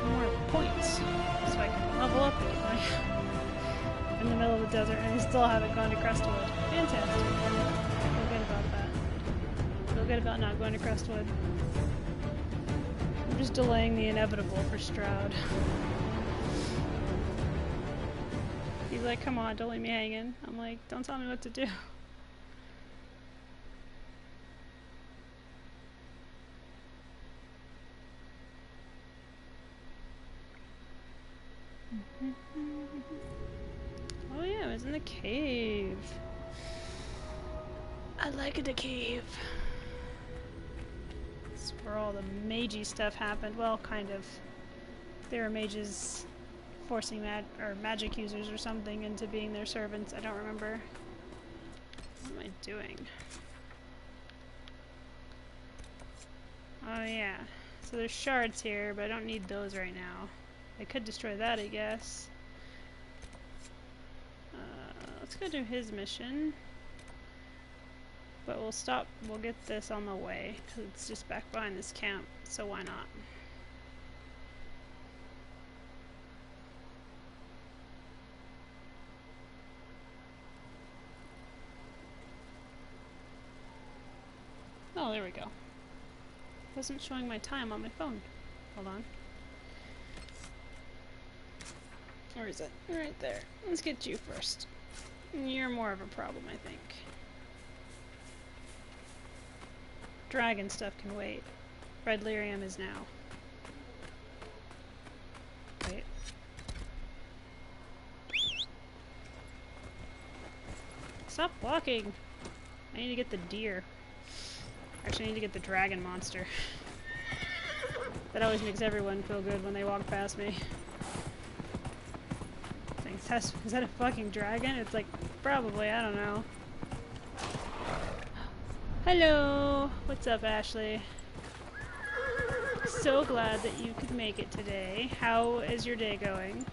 some more points so I can level up again. In the middle of the desert and I still haven't gone to Crestwood. Fantastic. Feel good about that. Feel good about not going to Crestwood. I'm just delaying the inevitable for Stroud. He's like, come on, don't leave me hanging. I'm like, don't tell me what to do. Oh yeah, I was in the cave. I like the cave. It's where all the magey stuff happened. Well, kind of. There were mages forcing magic users or something into being their servants. I don't remember. What am I doing? Oh yeah. So there's shards here, but I don't need those right now. I could destroy that, I guess. Let's go do his mission. But we'll get this on the way, because it's just back behind this camp, so why not? Oh, there we go. Wasn't showing my time on my phone. Hold on. Where is it? Right there. Let's get you first. You're more of a problem, I think. Dragon stuff can wait. Red lyrium is now. Wait. Stop blocking! I need to get the deer. Actually, I need to get the dragon monster. That always makes everyone feel good when they walk past me. Is that a fucking dragon? It's like, probably, I don't know. Hello! What's up, Ashley? So glad that you could make it today. How is your day going?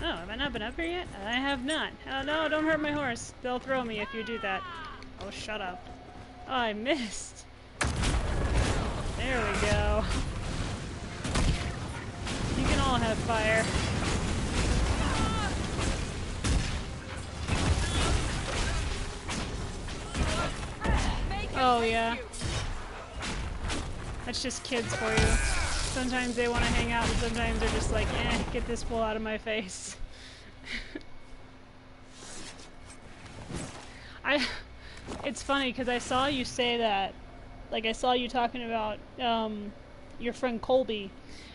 Oh, have I not been up here yet? I have not. Oh no, don't hurt my horse. They'll throw me if you do that. Oh, shut up. Oh, I missed. There we go. You can all have fire. Oh yeah. That's just kids for you. Sometimes they want to hang out and sometimes they're just like, eh, get this fool out of my face. It's funny because I saw you say that, like I saw you talking about your friend Colby,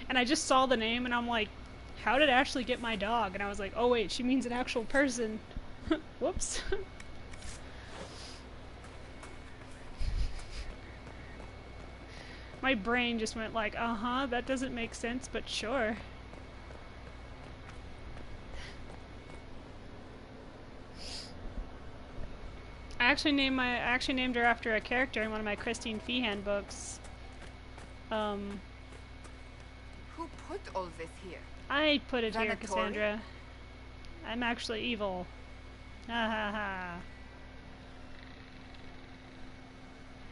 and I just saw the name and I'm like, how did Ashley get my dog? And I was like, oh wait, she means an actual person. Whoops. My brain just went like, uh-huh, that doesn't make sense, but sure. I actually named her after a character in one of my Christine Feehan books. Who put all this here? I put it here, Cassandra. I'm actually evil. Ha ha ha.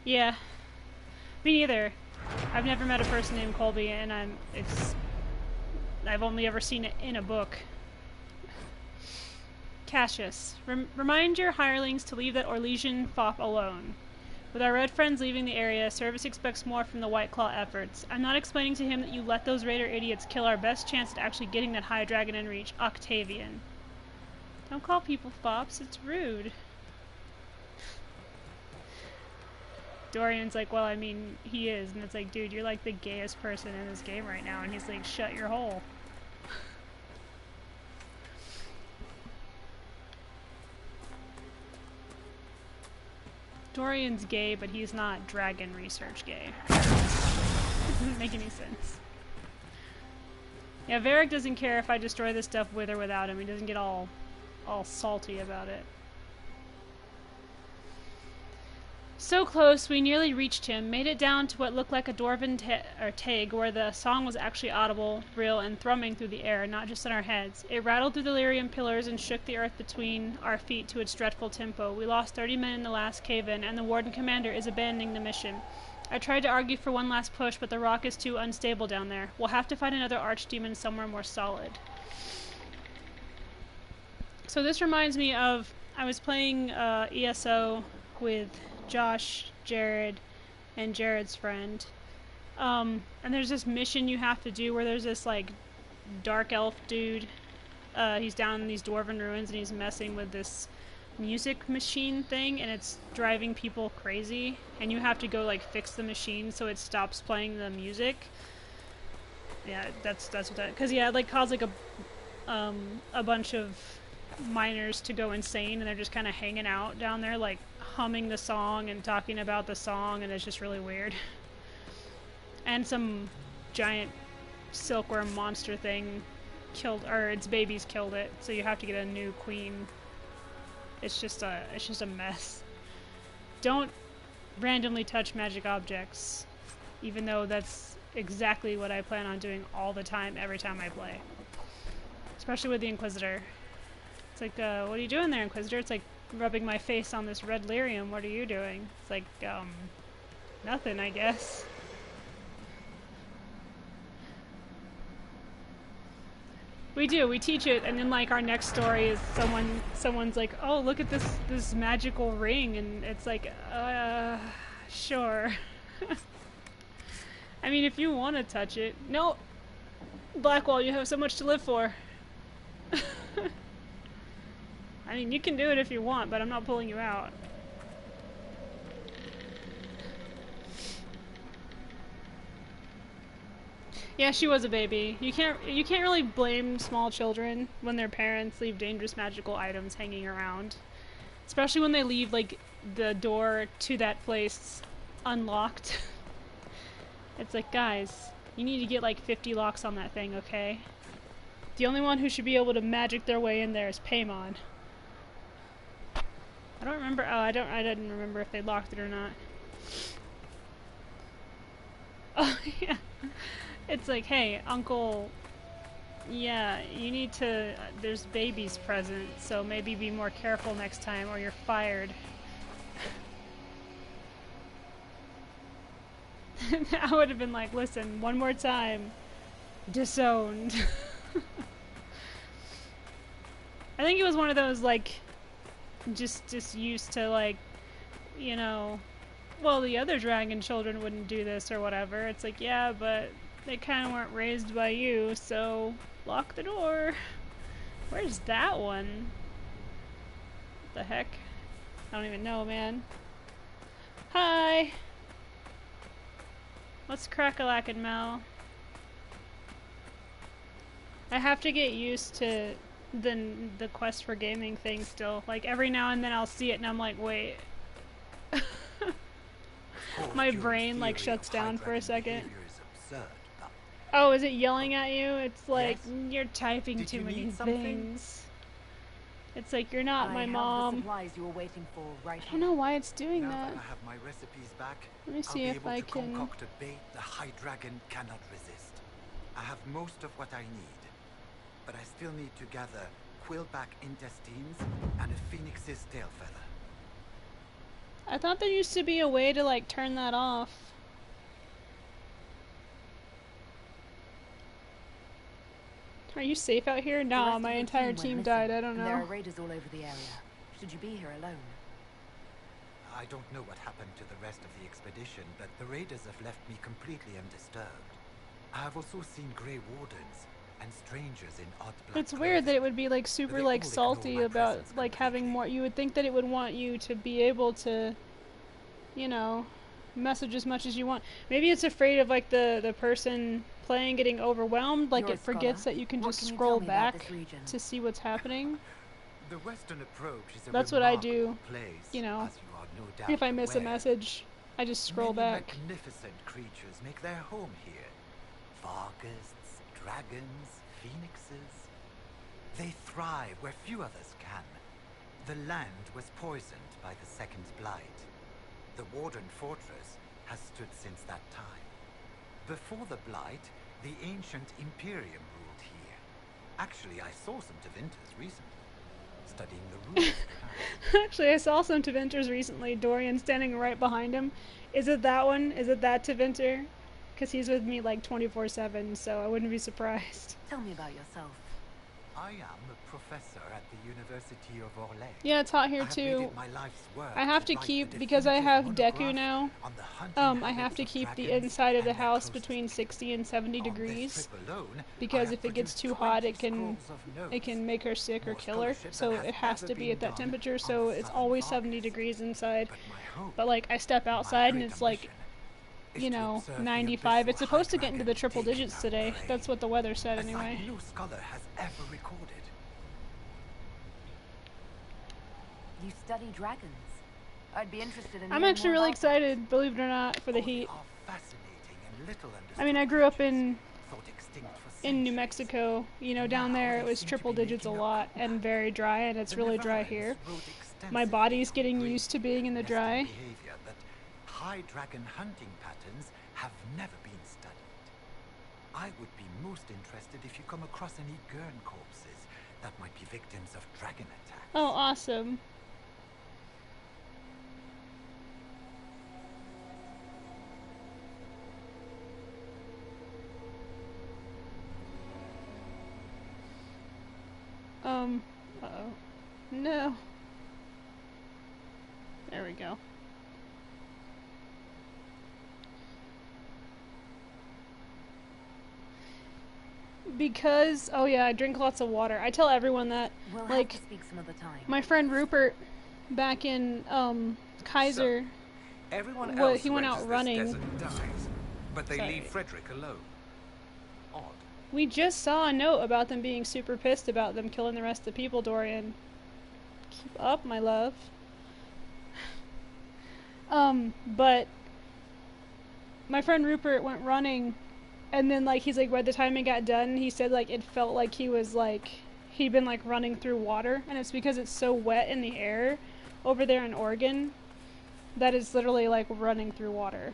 Yeah. Me neither. I've never met a person named Colby, and I've only ever seen it in a book. Cassius, remind your hirelings to leave that Orlesian fop alone. With our red friends leaving the area, Service expects more from the White Claw efforts. I'm not explaining to him that you let those raider idiots kill our best chance at actually getting that high dragon in reach, Octavian. Don't call people fops, it's rude. Dorian's like, well, I mean, he is. And it's like, dude, you're like the gayest person in this game right now. And he's like, shut your hole. Dorian's gay, but he's not dragon research gay. Doesn't make any sense. Yeah, Varric doesn't care if I destroy this stuff with or without him. He doesn't get all salty about it. So close, we nearly reached him, made it down to what looked like a dwarven tag, where the song was actually audible, real, and thrumming through the air, not just in our heads. It rattled through the lyrium pillars and shook the earth between our feet to its dreadful tempo. We lost 30 men in the last cave-in, and the Warden Commander is abandoning the mission. I tried to argue for one last push, but the rock is too unstable down there. We'll have to find another archdemon somewhere more solid. So this reminds me of, I was playing ESO with Josh, Jared, and Jared's friend. And there's this mission you have to do where there's this, like, dark elf dude. He's down in these dwarven ruins and he's messing with this music machine thing, and it's driving people crazy, and you have to go, like, fix the machine so it stops playing the music. Yeah, that's what that, because yeah, it, like, caused, like, a bunch of miners to go insane, and they're just kind of hanging out down there, like, humming the song and talking about the song, and it's just really weird. And some giant silkworm monster thing killed, or its babies killed it, so you have to get a new queen. It's just a mess. Don't randomly touch magic objects, even though that's exactly what I plan on doing all the time, every time I play. Especially with the Inquisitor. It's like, what are you doing there, Inquisitor? It's like rubbing my face on this red lyrium. What are you doing? It's like, nothing, I guess. We do. We teach it, and then, like, our next story is someone's like, "Oh, look at this magical ring," and it's like, sure. I mean, if you want to touch it, no, Blackwall, you have so much to live for. I mean, you can do it if you want, but I'm not pulling you out. Yeah, she was a baby. You can't really blame small children when their parents leave dangerous magical items hanging around. Especially when they leave, like, the door to that place unlocked. It's like, guys, you need to get like 50 locks on that thing, okay? The only one who should be able to magic their way in there is Paimon. I don't remember, I didn't remember if they locked it or not. Oh, yeah. It's like, hey, Uncle, yeah, you need to, there's babies present, so maybe be more careful next time or you're fired. I would have been like, listen, one more time. Disowned. I think it was one of those, like, just used to, like, you know, well, the other dragon children wouldn't do this or whatever. It's like, yeah, but they kind of weren't raised by you, so lock the door. Where's that one? What the heck? I don't even know, man. Hi! Let's crack-a-lack and Mel. I have to get used to the quest for gaming thing still. Like, every now and then I'll see it and I'm like, wait. My brain, like, shuts down for a second. Oh, is it yelling at you? It's like, yes. You're typing too many things. It's like, you're not my mom. You were waiting for right I don't know why it's doing now that. I have my recipes back, Let me see if I can concoct a bait the High Dragon cannot resist. I have most of what I need, but I still need to gather quillback intestines and a phoenix's tail feather. I thought there used to be a way to, like, turn that off. Are you safe out here? Nah, my entire team died. I don't know. There are raiders all over the area. Should you be here alone? I don't know what happened to the rest of the expedition, but the raiders have left me completely undisturbed. I have also seen Grey Wardens and strangers in odd black It's weird that it would be, like, super, like, salty about, like, having more. You would think that it would want you to be able to, you know, message as much as you want. Maybe it's afraid of, like, the person playing getting overwhelmed, like it forgets that you can just scroll back to see what's happening. The Western approach is a That's what I do, place, you know, as you are no doubt if I miss a aware. message, I just scroll Many back. magnificent creatures make their home here. Varghasts, dragons, phoenixes. They thrive where few others can. The land was poisoned by the Second Blight. The Warden Fortress has stood since that time. Before the Blight, the ancient Imperium ruled here. Actually, I saw some Tevinters recently. studying the rules. Actually, I saw some Tevinters recently. Dorian standing right behind him. Is it that one? Is it that Tevinter? Because he's with me like 24/7, so I wouldn't be surprised. Tell me about yourself. I am a professor at the University of Orlais. Yeah, it's hot here I have made too. it my life's work I have to write keep, the because I have definitive Deku now, monograph on the hunting I have habits to of keep the dragons inside of the and their house closest between kin. 60 and 70 On this degrees, trip alone, because I if have it gets produced too hot 20 it can scrolls of it can notes. make her sick or More kill her, scholarship so than it has ever to be been at that done temperature, on so it's southern always Vargas. 70 degrees inside. But my hope, But like I step my outside and great it's like, ambition, is you to know, observe the 95. It's abyssal supposed to high get into dragon the triple taking digits her today. prey, That's what the weather said a anyway. sight no scholar has ever recorded. You study dragons. I'd be interested in I'm hearing actually more really about that. excited, believe it or not, for the Oh, they heat. are fascinating and little I mean, I understood grew up creatures, thought extinct for in New centuries. Mexico, you know, down Now there they it was seem to triple be digits a making a lot and comeback. very dry, and it's The really dry Nevarrans here. wrote My extensively body's on getting breeding used to being in the nesting dry. behavior that high dragon hunting patterns have never been studied. I would be most interested if you come across any Gurn corpses that might be victims of dragon attacks. Oh, awesome. Uh-oh. No. There we go. Because, oh yeah, I drink lots of water. I tell everyone that. We'll Like, have to speak some other time. my friend Rupert, back in, Kaiser, Everyone Well, else he went who out enters running. this desert dies, but they Sorry. leave Frederick alone. Odd. we just saw a note about them being super pissed about them killing the rest of the people, Dorian. Keep up, my love. But my friend Rupert went running, and then, like, he's like, by the time it got done, he said, like, it felt like he was, like, he'd been, like, running through water, and it's because it's so wet in the air over there in Oregon that it's literally, like, running through water.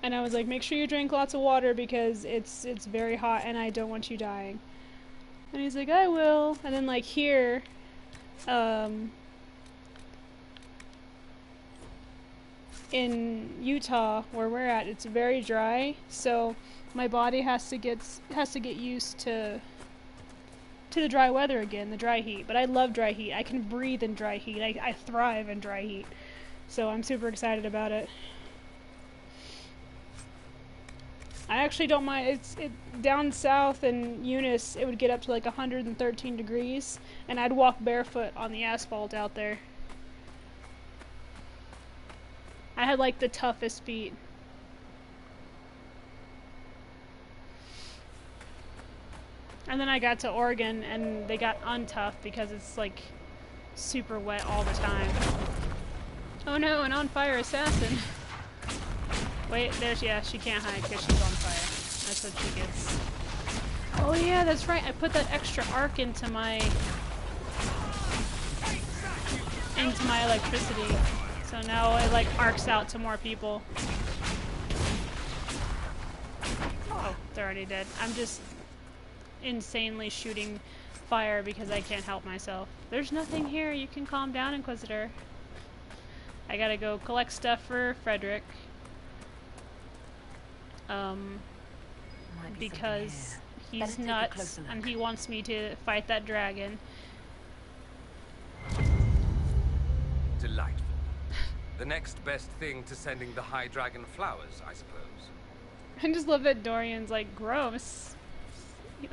And I was like, make sure you drink lots of water because it's very hot and I don't want you dying. And he's like, I will. And then, like, here, in Utah, where we're at, it's very dry, so my body has to get used to the dry weather again, the dry heat. But I love dry heat. I can breathe in dry heat. I thrive in dry heat. So I'm super excited about it. I actually don't mind. Down south in Eunice, it would get up to like 113 degrees, and I'd walk barefoot on the asphalt out there. I had like the toughest feet. And then I got to Oregon and they got untough because it's like super wet all the time. Oh no, an on fire assassin. Wait, she can't hide because she's on fire. That's what she gets. Oh yeah, that's right. I put that extra arc into my electricity. So now it like arcs out to more people. Oh, they're already dead. I'm just insanely shooting fire because I can't help myself. There's nothing here. You can calm down, Inquisitor. I gotta go collect stuff for Frederick. Might be Because something he's Better take a nuts closer look. and he wants me to fight that dragon. Delightful. The next best thing to sending the High Dragon flowers, I suppose. I just love that Dorian's like, gross.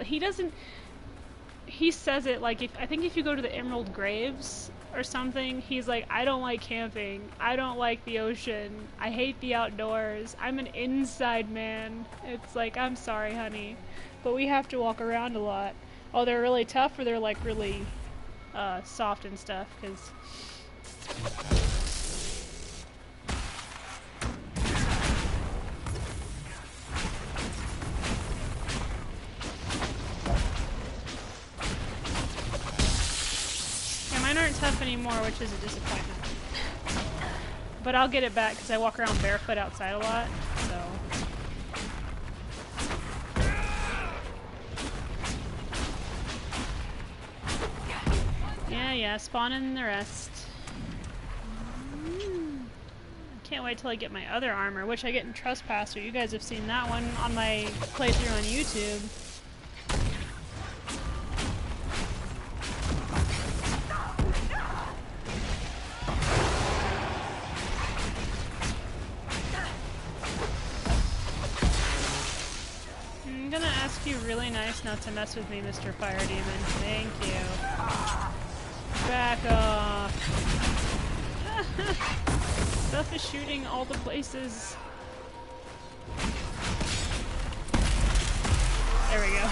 He doesn't. He says it like, I think if you go to the Emerald Graves or something, he's like, I don't like camping. I don't like the ocean. I hate the outdoors. I'm an inside man. It's like, I'm sorry, honey, but we have to walk around a lot. Oh, they're really tough, or they're like really soft and stuff, because yeah, mine aren't tough anymore, which is a disappointment. But I'll get it back because I walk around barefoot outside a lot, so. Yeah, spawn in the rest. Can't wait till I get my other armor, which I get in Trespasser. You guys have seen that one on my playthrough on YouTube. I'm gonna ask you really nice not to mess with me, Mr. Fire Demon. Thank you. Back off. Stuff is shooting all the places. There we go.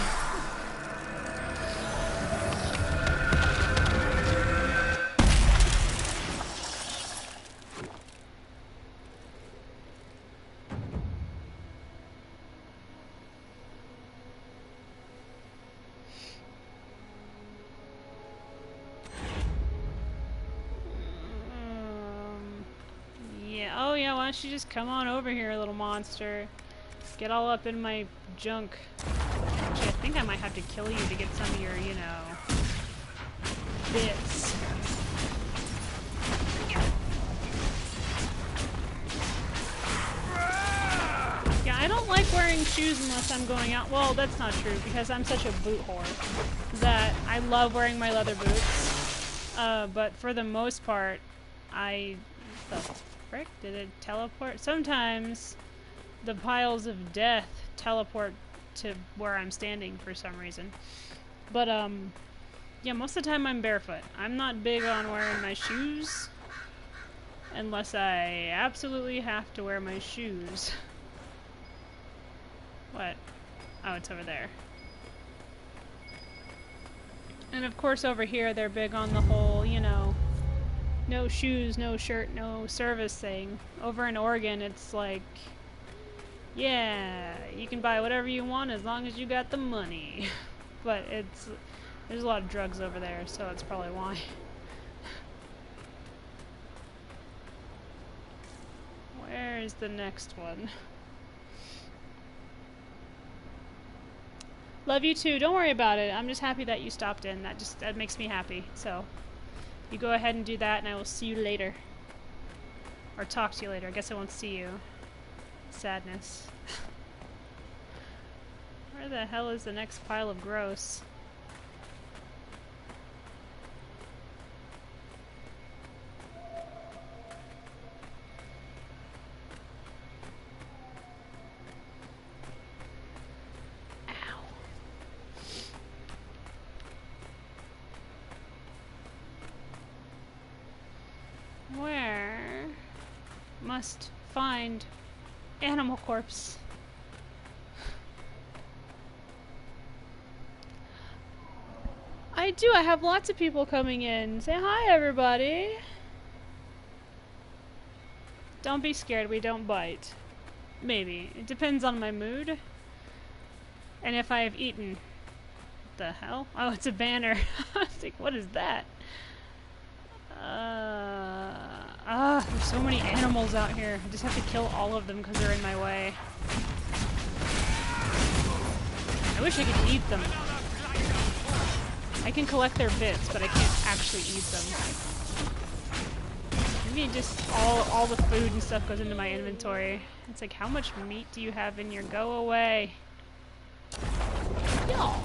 Oh yeah, why don't you just come on over here, little monster. Get all up in my junk. Actually, I think I might have to kill you to get some of your, you know, bits. Yeah, I don't like wearing shoes unless I'm going out. Well, that's not true, because I'm such a boot whore that I love wearing my leather boots. But for the most part, the frick? Did it teleport? Sometimes the piles of death teleport to where I'm standing for some reason. But, yeah, most of the time I'm barefoot. I'm not big on wearing my shoes unless I absolutely have to wear my shoes. What? Oh, it's over there. And of course over here they're big on the whole, you know, no shoes, no shirt, no service thing. Over in Oregon, it's like, yeah, you can buy whatever you want as long as you got the money. But there's a lot of drugs over there, so that's probably why. Where is the next one? Love you too. Don't worry about it. I'm just happy that you stopped in. That makes me happy. So you go ahead and do that, and I will see you later. Or talk to you later. I guess I won't see you. Sadness. Where the hell is the next pile of gross? Where must find animal corpse? I do. I have lots of people coming in. Say hi, everybody. Don't be scared. We don't bite. Maybe. It depends on my mood. And if I have eaten. What the hell? Oh, it's a banner. I was like, what is that? There's so many animals out here. I just have to kill all of them because they're in my way. I wish I could eat them. I can collect their bits, but I can't actually eat them. Maybe just all the food and stuff goes into my inventory. It's like, how much meat do you have in your go away? Y'all.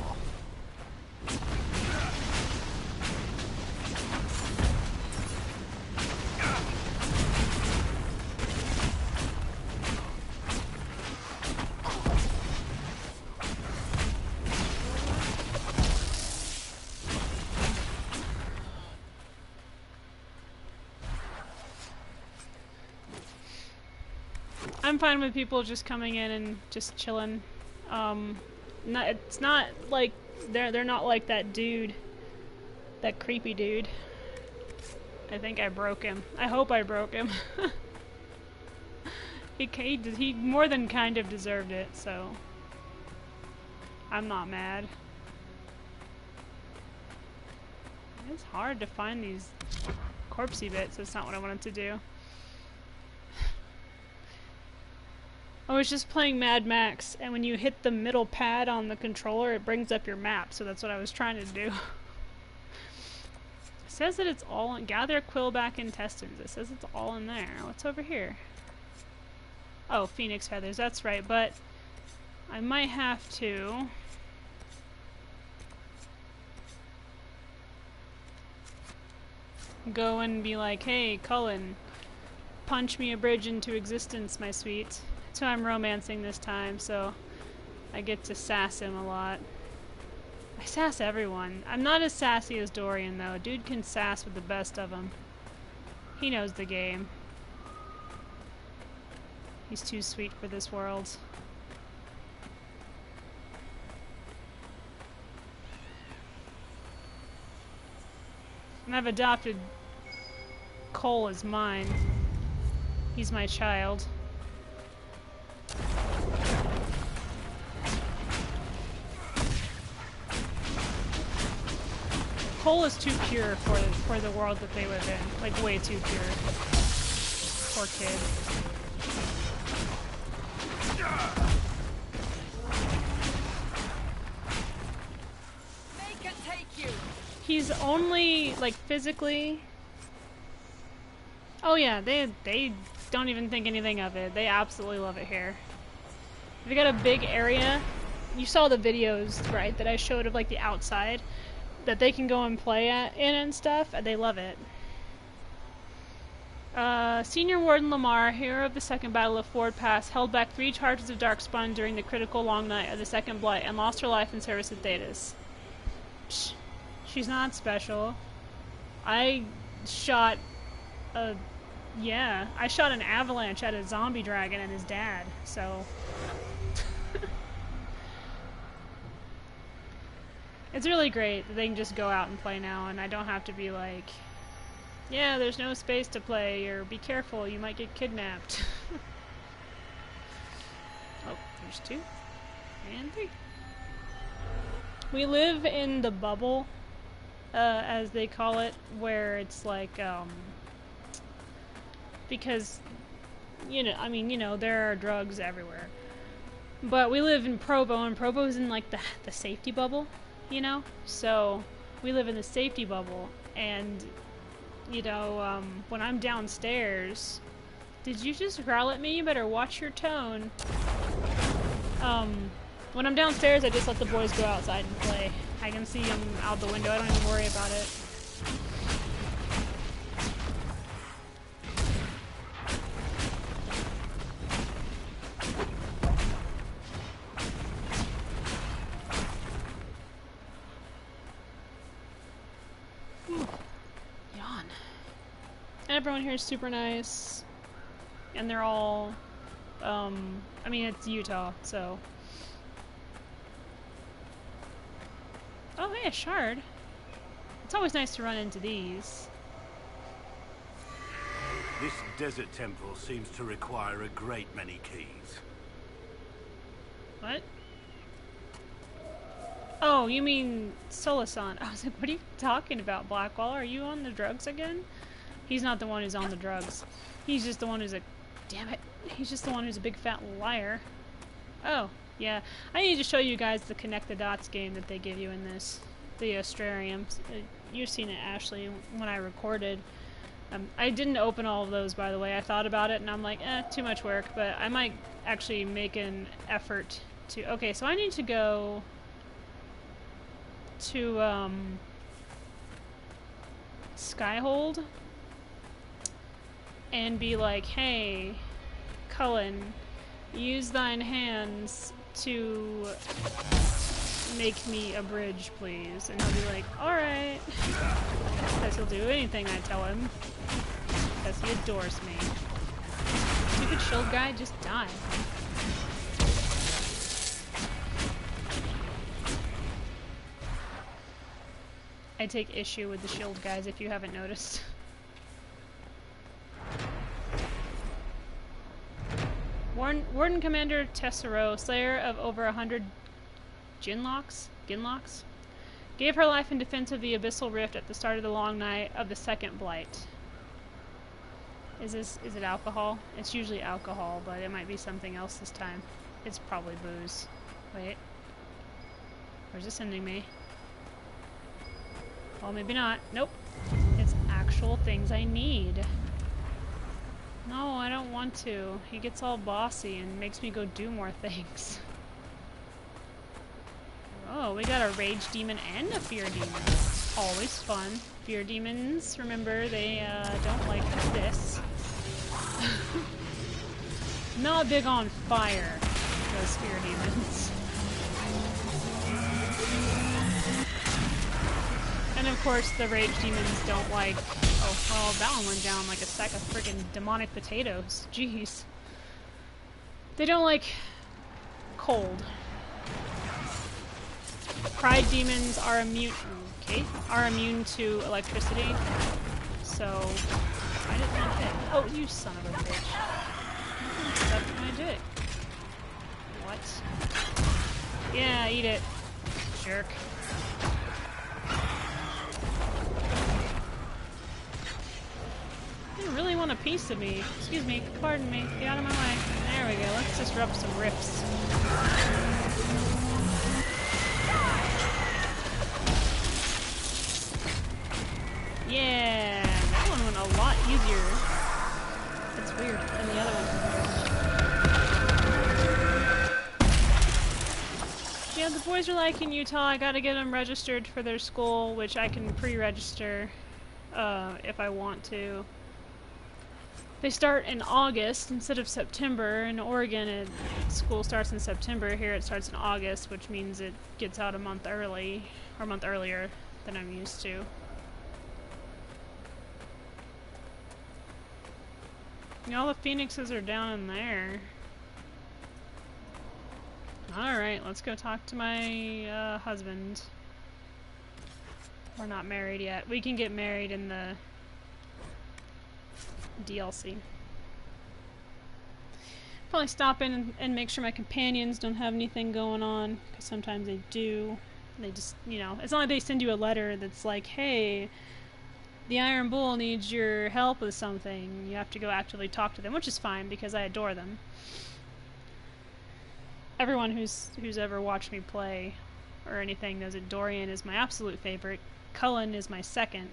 I'm fine with people just coming in and just chilling. It's not like they're not like that dude, that creepy dude. I think I broke him. I hope I broke him. He more than kind of deserved it, so I'm not mad. It's hard to find these corpsey bits. That's not what I wanted to do. I was just playing Mad Max, and when you hit the middle pad on the controller, it brings up your map, so that's what I was trying to do. says that it's all in, gather quillback intestines. It says it's all in there. What's over here? Oh, phoenix feathers. That's right, but I might have to go and be like, hey, Cullen, punch me a bridge into existence, my sweet. That's who I'm romancing this time, so I get to sass him a lot. I sass everyone. I'm not as sassy as Dorian, though. Dude can sass with the best of them. He knows the game. He's too sweet for this world. And I've adopted Cole as mine. He's my child. Cole is too pure for the world that they live in. Like, way too pure. Poor kid. Make it take you. He's only, like, physically... Oh yeah, they don't even think anything of it. They absolutely love it here. They got a big area. You saw the videos, right, that I showed of, like, the outside that they can go and play in and stuff, and they love it. Senior Warden Lamar, hero of the Second Battle of Ford Pass, held back 3 charges of Darkspawn during the critical long night of the Second Blight and lost her life in service of Thetis. Psh, she's not special. I shot an avalanche at a zombie dragon and his dad, so... It's really great that they can just go out and play now, and I don't have to be like, yeah, there's no space to play, or be careful, you might get kidnapped. Oh, there's 2. And 3. We live in the bubble, as they call it, where it's like, because, there are drugs everywhere. But we live in Provo, and Provo's in, like, the safety bubble. So we live in the safety bubble, and when I'm downstairs, did you just growl at me? You better watch your tone. When I'm downstairs, I just let the boys go outside and play. I can see them out the window. I don't even worry about it. Everyone here is super nice, and they're all, it's Utah, so. Oh, hey, a shard. It's always nice to run into these. This desert temple seems to require a great many keys. What? Oh, you mean Solasan. I was like, what are you talking about, Blackwall? Are you on the drugs again? He's not the one who's on the drugs. He's just the one who's damn it. He's just the one who's a big fat liar. Oh, yeah. I need to show you guys the Connect the Dots game that they give you in this. The Astrarium. You've seen it, Ashley, when I recorded. I didn't open all of those, by the way. I thought about it, and I'm like, too much work. But I might actually make an effort to... Okay, so I need to go to, Skyhold and be like, hey, Cullen, use thine hands to make me a bridge, please. And he'll be like, alright. Because he'll do anything I tell him. Because he adores me. Stupid shield guy, just die. I take issue with the shield guys if you haven't noticed. Warden Commander Tessero, slayer of over 100 Ginlocks, gave her life in defense of the Abyssal Rift at the start of the long night of the Second Blight. Is it alcohol? It's usually alcohol, but it might be something else this time. It's probably booze. Wait. Where's this sending me? Well, maybe not. Nope. It's actual things I need. No, I don't want to. He gets all bossy and makes me go do more things. Oh, we got a rage demon and a fear demon. Always fun. Fear demons, remember, they don't like this. Not big on fire, those fear demons. And of course, the rage demons don't like... Oh, that one went down like a sack of freaking demonic potatoes. Jeez. They don't like cold. Pride demons are immune... Okay. Are immune to electricity. So... I didn't want it. Oh, you son of a bitch. That's my dick. What? Yeah, eat it. Jerk. You really want a piece of me. Excuse me. Pardon me. Get out of my way. There we go. Let's disrupt some rifts. Yeah, that one went a lot easier. It's weird than the other one. Yeah, the boys are liking Utah. I gotta get them registered for their school, which I can pre-register if I want to. They start in August instead of September. In Oregon, school starts in September. Here it starts in August, which means it gets out a month early, or a month earlier than I'm used to. All the phoenixes are down in there. Alright, let's go talk to my husband. We're not married yet. We can get married in the DLC. Probably stop in and make sure my companions don't have anything going on, because sometimes they do. They just, you know, it's not like they send you a letter that's like, hey, the Iron Bull needs your help with something. You have to go actively talk to them, which is fine because I adore them. Everyone who's ever watched me play or anything knows that Dorian is my absolute favorite. Cullen is my second.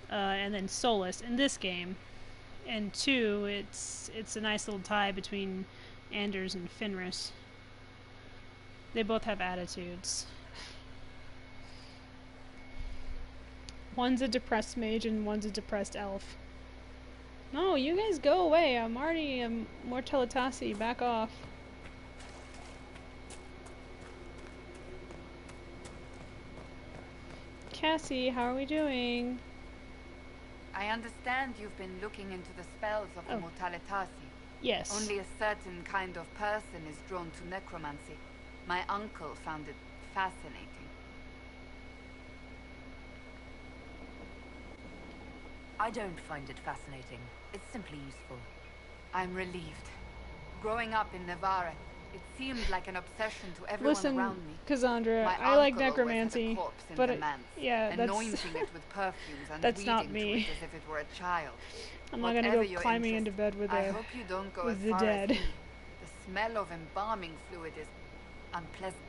And then Solus in this game. And 2, it's a nice little tie between Anders and Fenris. They both have attitudes. One's a depressed mage and one's a depressed elf. No, you guys go away. I'm already more teletasi. Back off. Cassie, how are we doing? I understand you've been looking into the spells of the Mortalitasi. Yes. Only a certain kind of person is drawn to necromancy. My uncle found it fascinating. I don't find it fascinating. It's simply useful. I'm relieved. Growing up in Navarre, it seemed like an obsession to everyone around me. Cassandra, My I like uncle always had a necromancy, corpse in but the manse, yeah, anointing it with perfumes and that's not reading me. to it as if it were a child. I'm not gonna Whatever go your climbing interest, into bed with I hope you don't go as the far dead. as me. The smell of embalming fluid is unpleasant.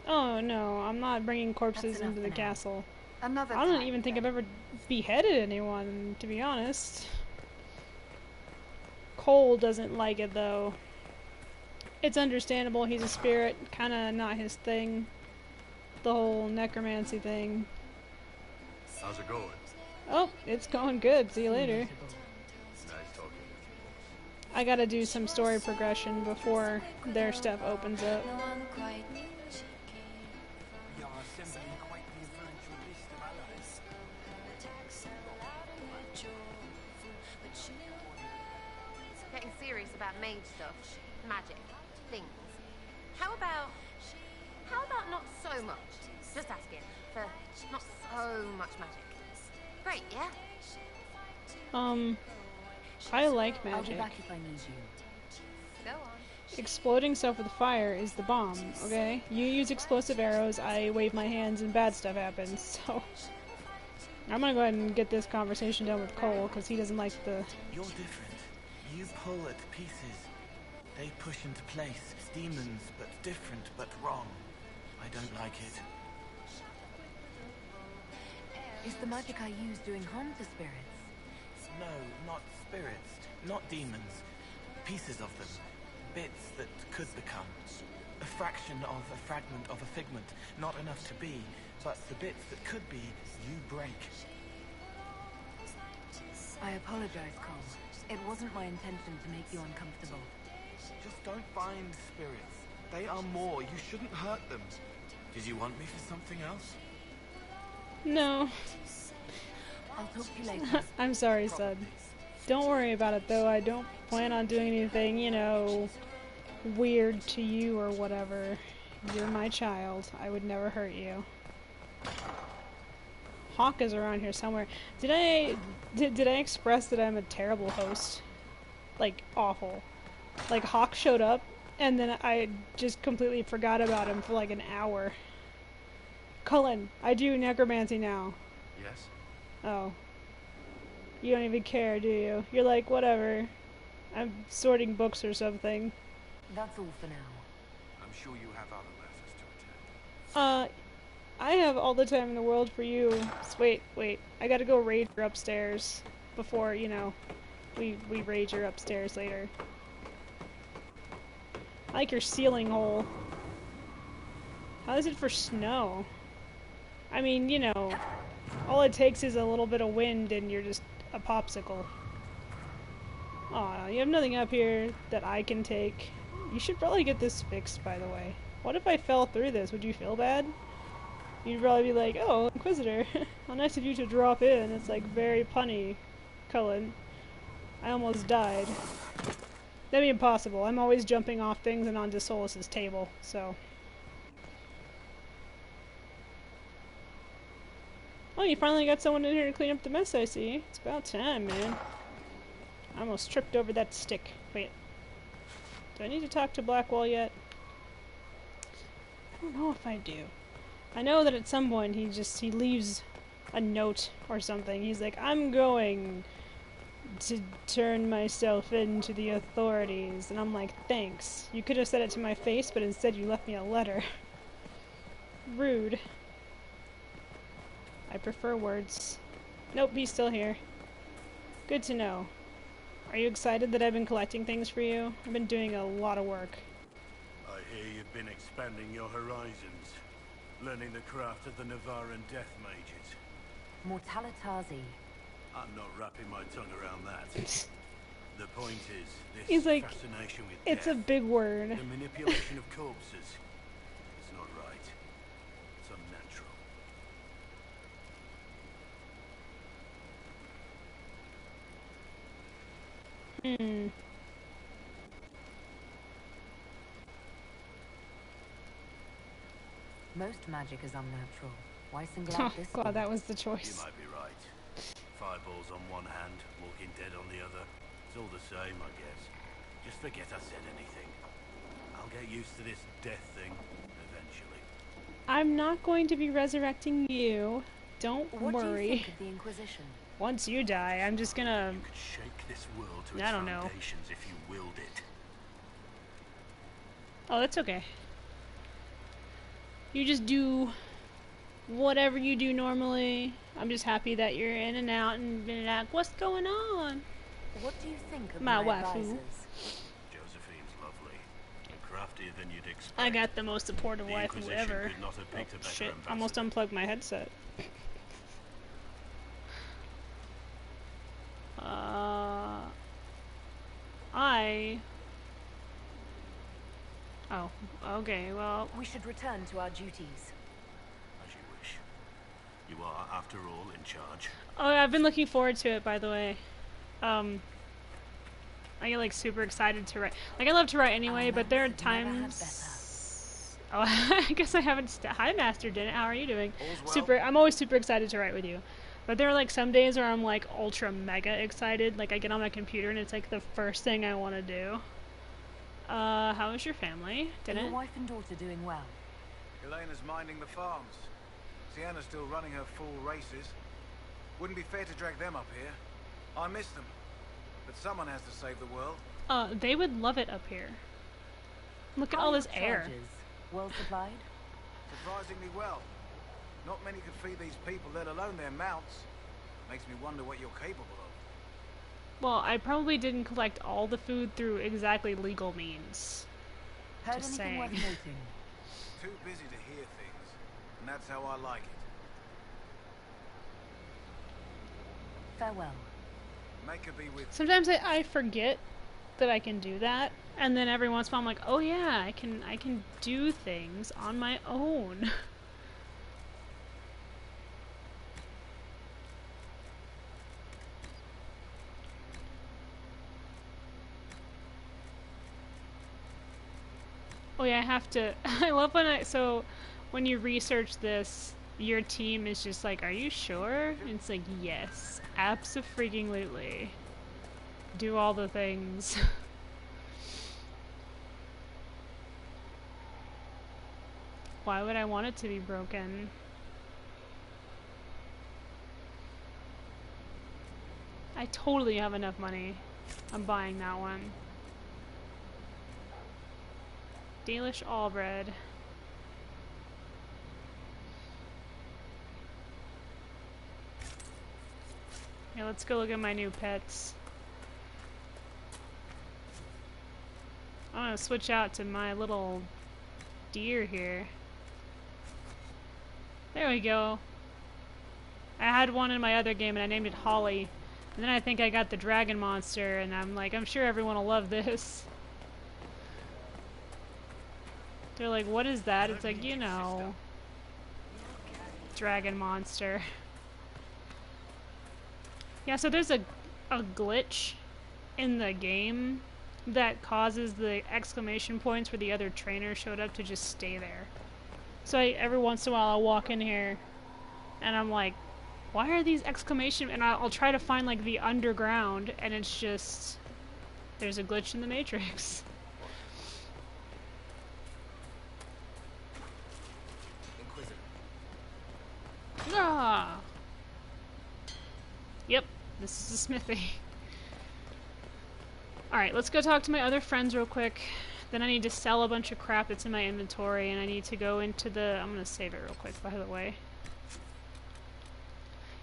Oh no, I'm not bringing corpses enough into the for now. castle. Another I don't time, even think I've then. ever beheaded anyone, to be honest. Cole doesn't like it though. It's understandable, he's a spirit, kinda not his thing. The whole necromancy thing. How's it going? Oh, it's going good, see you later. Nice talking. I gotta do some story progression before their stuff opens up. We are assembling quite the influential list of allies. Getting serious about mage stuff, magic, things. How about not so much? Just asking for not so much magic. Great, yeah? I like I'll be magic. back if I need you. Go on. Exploding stuff with fire is the bomb, okay? You use explosive arrows, I wave my hands and bad stuff happens, so... I'm gonna go ahead and get this conversation done with Cole, because he doesn't like the... You're different. You pull at pieces. They push into place. Demons, but different, but wrong. I don't like it. Is the magic I use doing harm to spirits? No, not spirits, not demons. Pieces of them. Bits that could become. A fraction of a fragment of a figment. Not enough to be, but the bits that could be, you break. I apologize, Cole. It wasn't my intention to make you uncomfortable. Just don't find spirits. They are more. You shouldn't hurt them. Did you want me for something else? No. I'll talk to you later. I'm sorry, son. Don't worry about it, though. I don't plan on doing anything, you know, weird to you or whatever. You're my child. I would never hurt you. Hawk is around here somewhere. Did I express that I'm a terrible host? Like, awful. Like, Hawk showed up, and then I just completely forgot about him for like an hour. Cullen, I do necromancy now. Yes? Oh. You don't even care, do you? You're like, whatever. I'm sorting books or something. That's all for now. I'm sure you have other matters to attend. I have all the time in the world for you. So wait. I gotta go raid her upstairs before, you know, we raid her upstairs later. I like your ceiling hole. How is it for snow? I mean, you know, all it takes is a little bit of wind and you're just a popsicle. Aw, you have nothing up here that I can take. You should probably get this fixed, by the way. What if I fell through this? Would you feel bad? You'd probably be like, oh, Inquisitor, how nice of you to drop in. It's like very punny, Cullen. I almost died. That'd be impossible. I'm always jumping off things and onto Solus's table, so. Oh, you finally got someone in here to clean up the mess, I see. It's about time, man. I almost tripped over that stick. Wait. Do I need to talk to Blackwall yet? I don't know if I do. I know that at some point he leaves a note or something. He's like, I'm going to turn myself into the authorities. And I'm like, thanks. You could have said it to my face, but instead you left me a letter. Rude. I prefer words. Nope, he's still here. Good to know. Are you excited that I've been collecting things for you? I've been doing a lot of work. I hear you've been expanding your horizons, learning the craft of the Navaran death mages. Mortalitazi. I'm not wrapping my tongue around that. The point is, this He's like, fascination with it's death, a big word. the manipulation of corpses, it's not right. It's unnatural. Most magic is unnatural. Why single Oh, out this God, one? that was the You choice. might be right. Fireballs on one hand, Walking Dead on the other. It's all the same, I guess. Just forget I said anything. I'll get used to this death thing, eventually. I'm not going to be resurrecting you. Don't What do you worry. think of the Inquisition? Once you die, I'm just gonna... You could shake this world to its I don't know. foundations if you willed it. Oh, that's okay. You just do whatever you do normally. I'm just happy that you're in and out and been like, what's going on? What do you think of My my waifu. advisors? Josephine's lovely. And craftier than you'd expect. I got the most supportive The waifu Inquisition ever. could not have Oh, picked a better shit. ambassador. Almost unplugged my headset. Oh, okay, well... We should return to our duties. As you wish. You are, after all, in charge. Oh, I've been looking forward to it, by the way. I get, like, super excited to write. Like, I love to write anyway, but there are times... Oh, I guess I haven't... Hi, Master Dennett. How are you doing? I'm always super excited to write with you. But there are, like, some days where I'm, like, ultra mega excited. Like, I get on my computer and it's, like, the first thing I want to do. How is your family? Are Dennett? your wife and daughter doing well? Elena's minding the farms. Sienna's still running her full races. Wouldn't be fair to drag them up here. I miss them. But someone has to save the world. They would love it up here. Look at How all are this your air. charges? Well supplied? Surprisingly well. Not many could feed these people, let alone their mounts. Makes me wonder what you're capable of. Well, I probably didn't collect all the food through exactly legal means. Heard Just anything worth saying. noting? Too busy to hear things, and that's how I like it. Farewell. Make her be with Sometimes I forget that I can do that, and then every once in a while I'm like, oh yeah, I can do things on my own. Oh yeah, I have to. I love when you research this, your team is just like, are you sure? And it's like, yes, abso-freaking-lutely. Do all the things. Why would I want it to be broken? I totally have enough money. I'm buying that one. Dalish all bread. Yeah, let's go look at my new pets. I'm gonna switch out to my little deer here. There we go. I had one in my other game and I named it Holly. And then I think I got the dragon monster and I'm like, I'm sure everyone will love this. They're like, what is that? It's like, you know, dragon monster. Yeah, so there's a glitch in the game that causes the exclamation points where the other trainer showed up to just stay there. So every once in a while I'll walk in here and I'm like, why are these exclamation... And I'll try to find like the underground and it's just... There's a glitch in the Matrix. Ah. Yep, this is a smithy. Alright, let's go talk to my other friends real quick. Then I need to sell a bunch of crap that's in my inventory, and I need to go into the... I'm gonna save it real quick, by the way.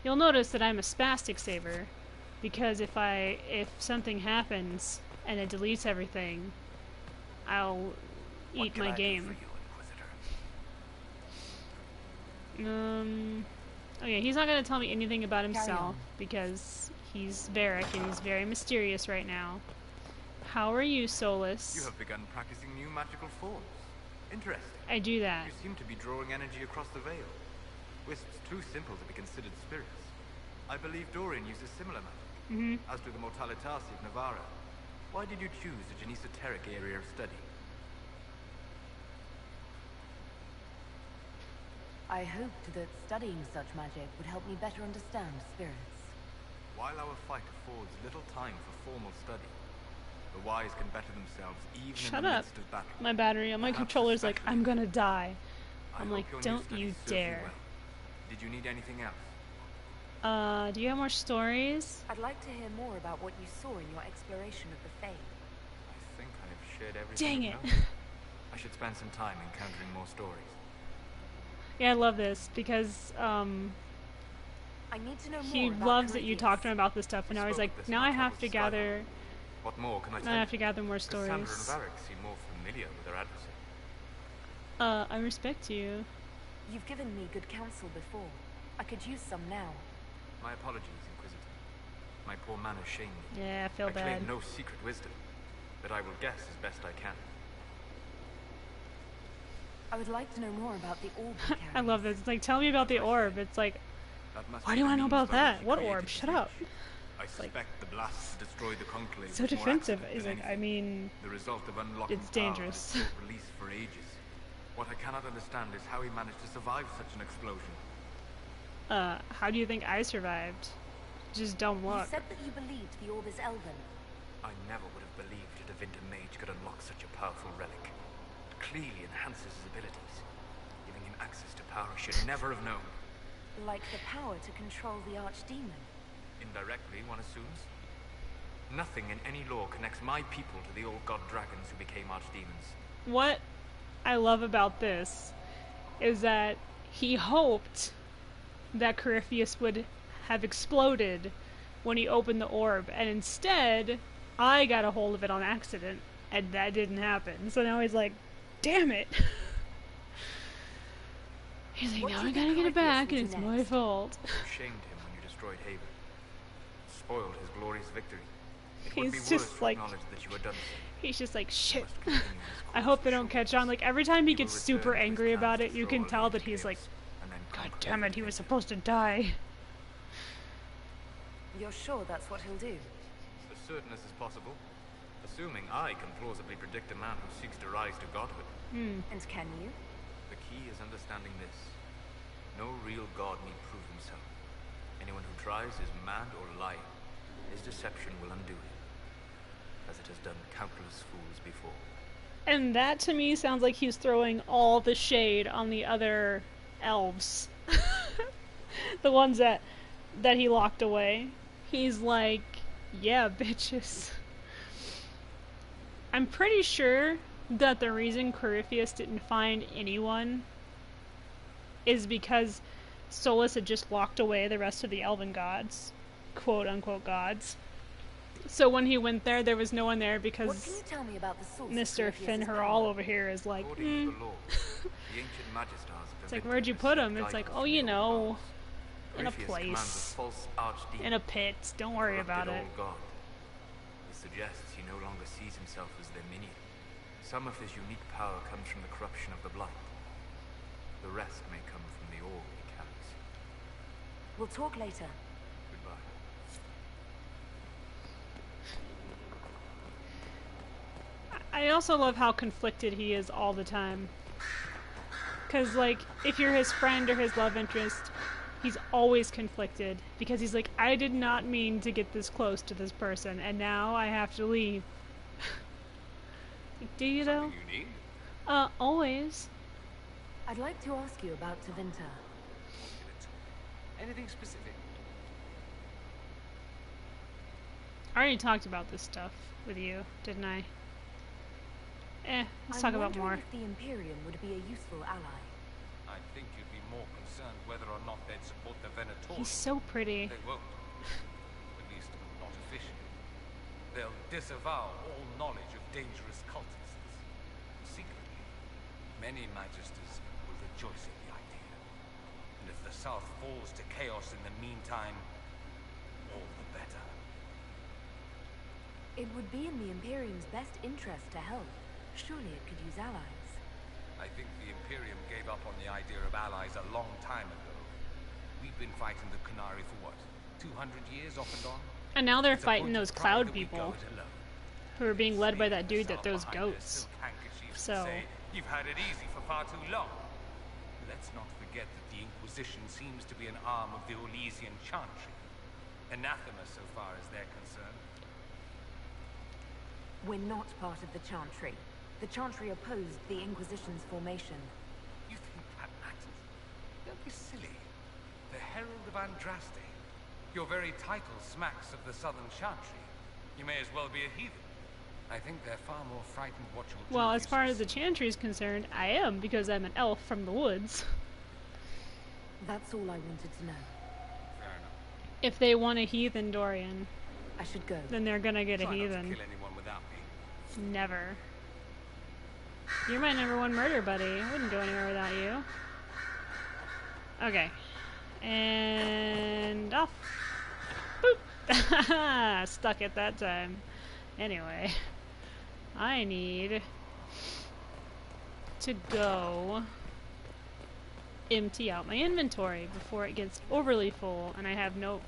You'll notice that I'm a spastic saver, because if something happens and it deletes everything, I'll eat my game. Oh yeah, he's not gonna tell me anything about himself because he's Varric and he's very mysterious right now. How are you, Solus? You have begun practicing new magical forms. Interesting. I do that. You seem to be drawing energy across the veil. Wisps too simple to be considered spirits. I believe Dorian uses similar magic, as do the Mortalitasi of Navarra. Why did you choose a Genesoteric area of study? I hoped that studying such magic would help me better understand spirits. While our fight affords little time for formal study, the wise can better themselves even in the midst of battle. My battery on my controller's like, I'm gonna die. I'm like, don't you dare. Well. Did you need anything else? Do you have more stories? I'd like to hear more about what you saw in your exploration of the Fae. I think I have shared everything. Dang it. I should spend some time encountering more stories. Yeah, I love this because I need to know he more about loves that you Prometheus. talk to him about this stuff, and now he's like, now I have to gather. What more can I tell Now I have to you? gather more stories. Cassandra and Varric seem more familiar with their adversary. I respect you. You've given me good counsel before. I could use some now. My apologies, Inquisitor. My poor manners shame me. Yeah, I feel I bad. claim no secret wisdom, but I will guess as best I can. I would like to know more about the orb you carry. I love this. It's like, tell me about the orb. It's like, That must why be do the I know means about by that? which he What created orb? the Shut breach. up. I suspect the blasts that destroyed the conclave So was more defensive. accident He's than like, I anything. mean, The result of unlocking it's power dangerous. and sought release for ages. What I cannot understand is how he managed to survive such an explosion. how do you think I survived? Just don't You look. said that you believed the orb is elven. I never would have believed a Devinter mage could unlock such a powerful relic. It clearly enhances his abilities, giving him access to power he should never have known. Like the power to control the archdemon. Indirectly, one assumes. Nothing in any law connects my people to the old god dragons who became archdemons. What I love about this is that he hoped that Corypheus would have exploded when he opened the orb, and instead I got a hold of it on accident, and that didn't happen. So now he's like, damn it. He's like, now I gotta get it back, and it's my fault. You shamed him when you destroyed Haven. Spoiled his glorious victory. It would be He's worse just to like, acknowledge that you had done so. he's just like, shit. I hope they don't catch on. Like, every time he gets super angry about it, you can tell that he's like, God damn it, he was supposed to die. You're sure that's what he'll do? As certain as is possible. Assuming I can plausibly predict a man who seeks to rise to godhood. And can you? The key is understanding this. No real god need prove himself. Anyone who tries is mad or lying. His deception will undo him, as it has done countless fools before. And that to me sounds like he's throwing all the shade on the other elves. The ones that he locked away. He's like, yeah, bitches. I'm pretty sure that the reason Corypheus didn't find anyone is because Solus had just locked away the rest of the elven gods. Quote unquote gods. So when he went there, there was no one there because what can you tell me about the source Mr. Finn Heral over here is like, According to the law, the ancient magistars of it's like, Venta where'd you have put set him? It's guidance like, to oh, the you old know, gods. in a Corypheus commands place, false archdemon, in a pit. Don't worry about corrupted it. old god. This suggests he no longer sees himself as their minion. Some of his unique power comes from the corruption of the blind. The rest may come from the orb he carries. We'll talk later. Goodbye. I also love how conflicted he is all the time. Because, like, if you're his friend or his love interest, he's always conflicted. Because he's like, I did not mean to get this close to this person, and now I have to leave. Do you though? You need? Always. I'd like to ask you about Tevinter. Anything specific? I already talked about this stuff with you, didn't I? Let's talk about more. If the Imperium would be a useful ally. I think you'd be more concerned whether or not they'd support the Venatorians. He's so pretty. They won't. At least, not officially. They'll disavow all knowledge of dangerous cultists. Secretly, many magisters will rejoice in the idea. And if the South falls to chaos in the meantime, all the better. It would be in the Imperium's best interest to help. Surely it could use allies. I think the Imperium gave up on the idea of allies a long time ago. We've been fighting the Qunari for what, 200 years off and on? And now they're It's a fighting point those of pride cloud that we people go it alone. who are being led by that dude that Yourself throws behind their goats. silk handkerchiefs So, and say, you've had it easy for far too long. Let's not forget that the Inquisition seems to be an arm of the Orlesian Chantry. Anathema so far as they're concerned. We're not part of the Chantry. The Chantry opposed the Inquisition's formation. You think that matters? Don't be silly. The Herald of Andraste. Your very title smacks of the Southern Chantry. You may as well be a heathen. I think they're far more frightened what you'll do. well, if as you far as the succeed. Chantry is concerned, I am, because I'm an elf from the woods. That's all I wanted to know. Fair enough. If they want a heathen Dorian, I should go. then they're gonna get a Try not to heathen. kill anyone without me. Never. You're my #1 murder buddy. I wouldn't go anywhere without you. Okay. And off. Boop! Stuck it that time. Anyway. I need to go empty out my inventory before it gets overly full and I have no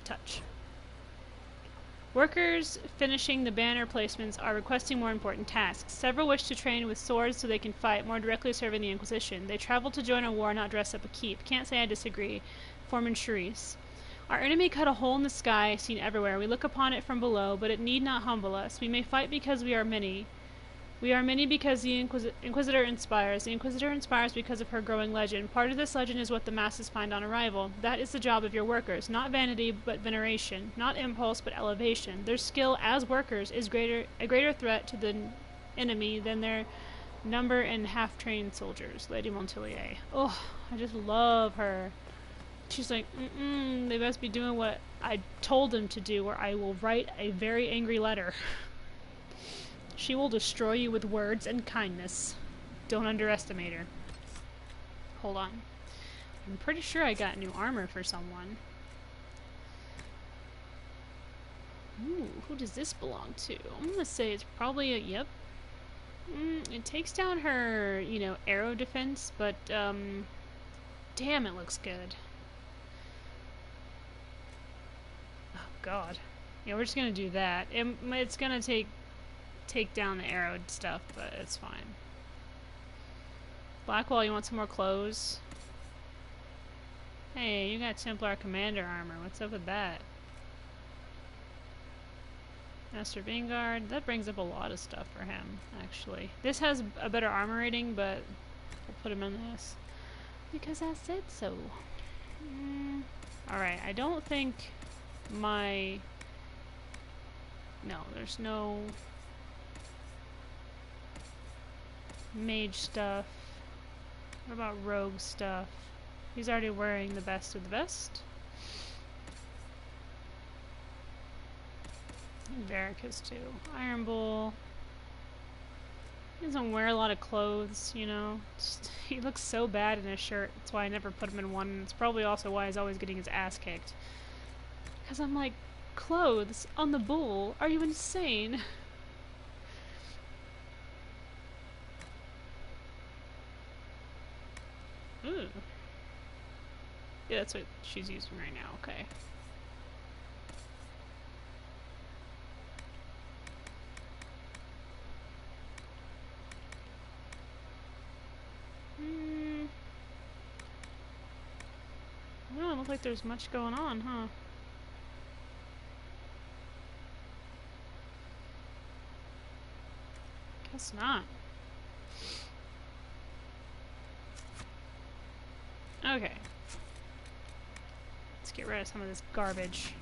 touch. Workers finishing the banner placements are requesting more important tasks. Several wish to train with swords so they can fight, more directly serving the Inquisition. They travel to join a war, not dress up a keep. Can't say I disagree. Foreman Charisse. Our enemy cut a hole in the sky, seen everywhere. We look upon it from below, but it need not humble us. We may fight because we are many. We are many because the Inquisitor inspires. The Inquisitor inspires because of her growing legend. Part of this legend is what the masses find on arrival. That is the job of your workers. Not vanity, but veneration. Not impulse, but elevation. Their skill as workers is a greater threat to the enemy than their Number and half-trained soldiers. Lady Montelier. Oh, I just love her. She's like, they must be doing what I told them to do, or I will write a very angry letter. She will destroy you with words and kindness. Don't underestimate her. Hold on. I'm pretty sure I got new armor for someone. Ooh, who does this belong to? I'm gonna say it's probably a, yep. It takes down her, you know, arrow defense, but, damn, it looks good. Oh, God. Yeah, we're just gonna do that. It's gonna take down the arrow stuff, but it's fine. Blackwall, you want some more clothes? Hey, you got Templar Commander armor. What's up with that? Master Vanguard. That brings up a lot of stuff for him, actually. This has a better armor rating, but we'll put him in this. Because I said so. Alright, I don't think my... No, there's no... mage stuff. What about rogue stuff? He's already wearing the best of the best. Varric has too. Iron Bull. He doesn't wear a lot of clothes, you know. He looks so bad in his shirt. That's why I never put him in one. And it's probably also why he's always getting his ass kicked. Because I'm like, clothes on the bull? Are you insane? Ooh. Yeah, that's what she's using right now. Okay. Well, it looks like there's much going on, huh? Guess not. Okay. Let's get rid of some of this garbage.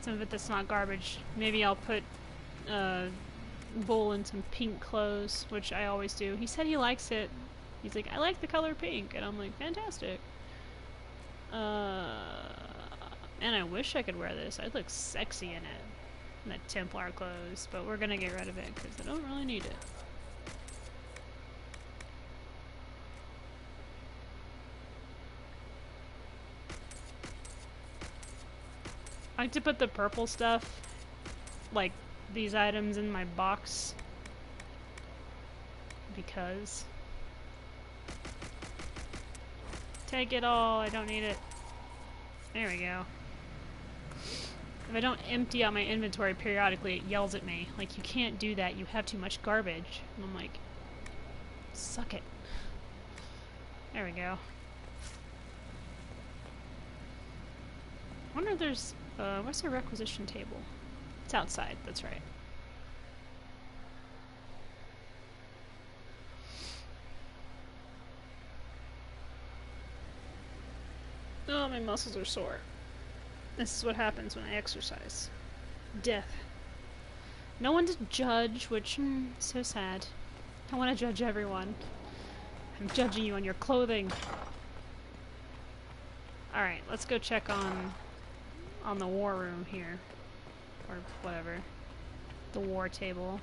Some of it that's not garbage. Maybe I'll put Bull in some pink clothes, which I always do. He said he likes it. He's like, I like the color pink. And I'm like, fantastic. And I wish I could wear this. I'd look sexy in it. In the Templar clothes. But we're gonna get rid of it because I don't really need it. I like to put the purple stuff, like these items, in my box. Because. Take it all, I don't need it. There we go. If I don't empty out my inventory periodically, it yells at me. Like, you can't do that, you have too much garbage. And I'm like, suck it. There we go. I wonder if there's, where's the requisition table? It's outside, that's right. Oh, my muscles are sore. This is what happens when I exercise. Death. No one to judge, which, so sad. I want to judge everyone. I'm judging you on your clothing. Alright, let's go check on the war room here. Or whatever. The war table.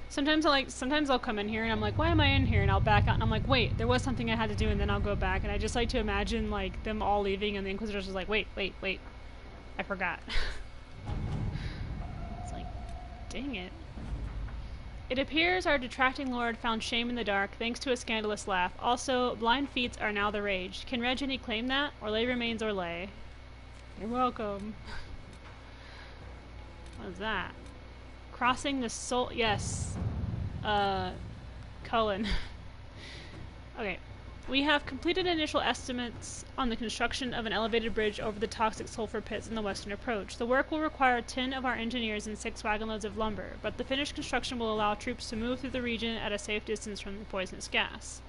Sometimes I'll come in here and I'm like, why am I in here? And I'll back out and I'm like, wait, there was something I had to do, and then I'll go back, and I just like to imagine like them all leaving and the Inquisitors was like, wait, I forgot. It's like, dang it. It appears our detracting lord found shame in the dark, thanks to a scandalous laugh. Also, blind feats are now the rage. Can Regini claim that? Orlais remains Orlais. You're welcome. What is that? Crossing the soul... Yes. Cullen. Okay. We have completed initial estimates on the construction of an elevated bridge over the toxic sulfur pits in the western approach. The work will require 10 of our engineers and 6 wagon loads of lumber, but the finished construction will allow troops to move through the region at a safe distance from the poisonous gas.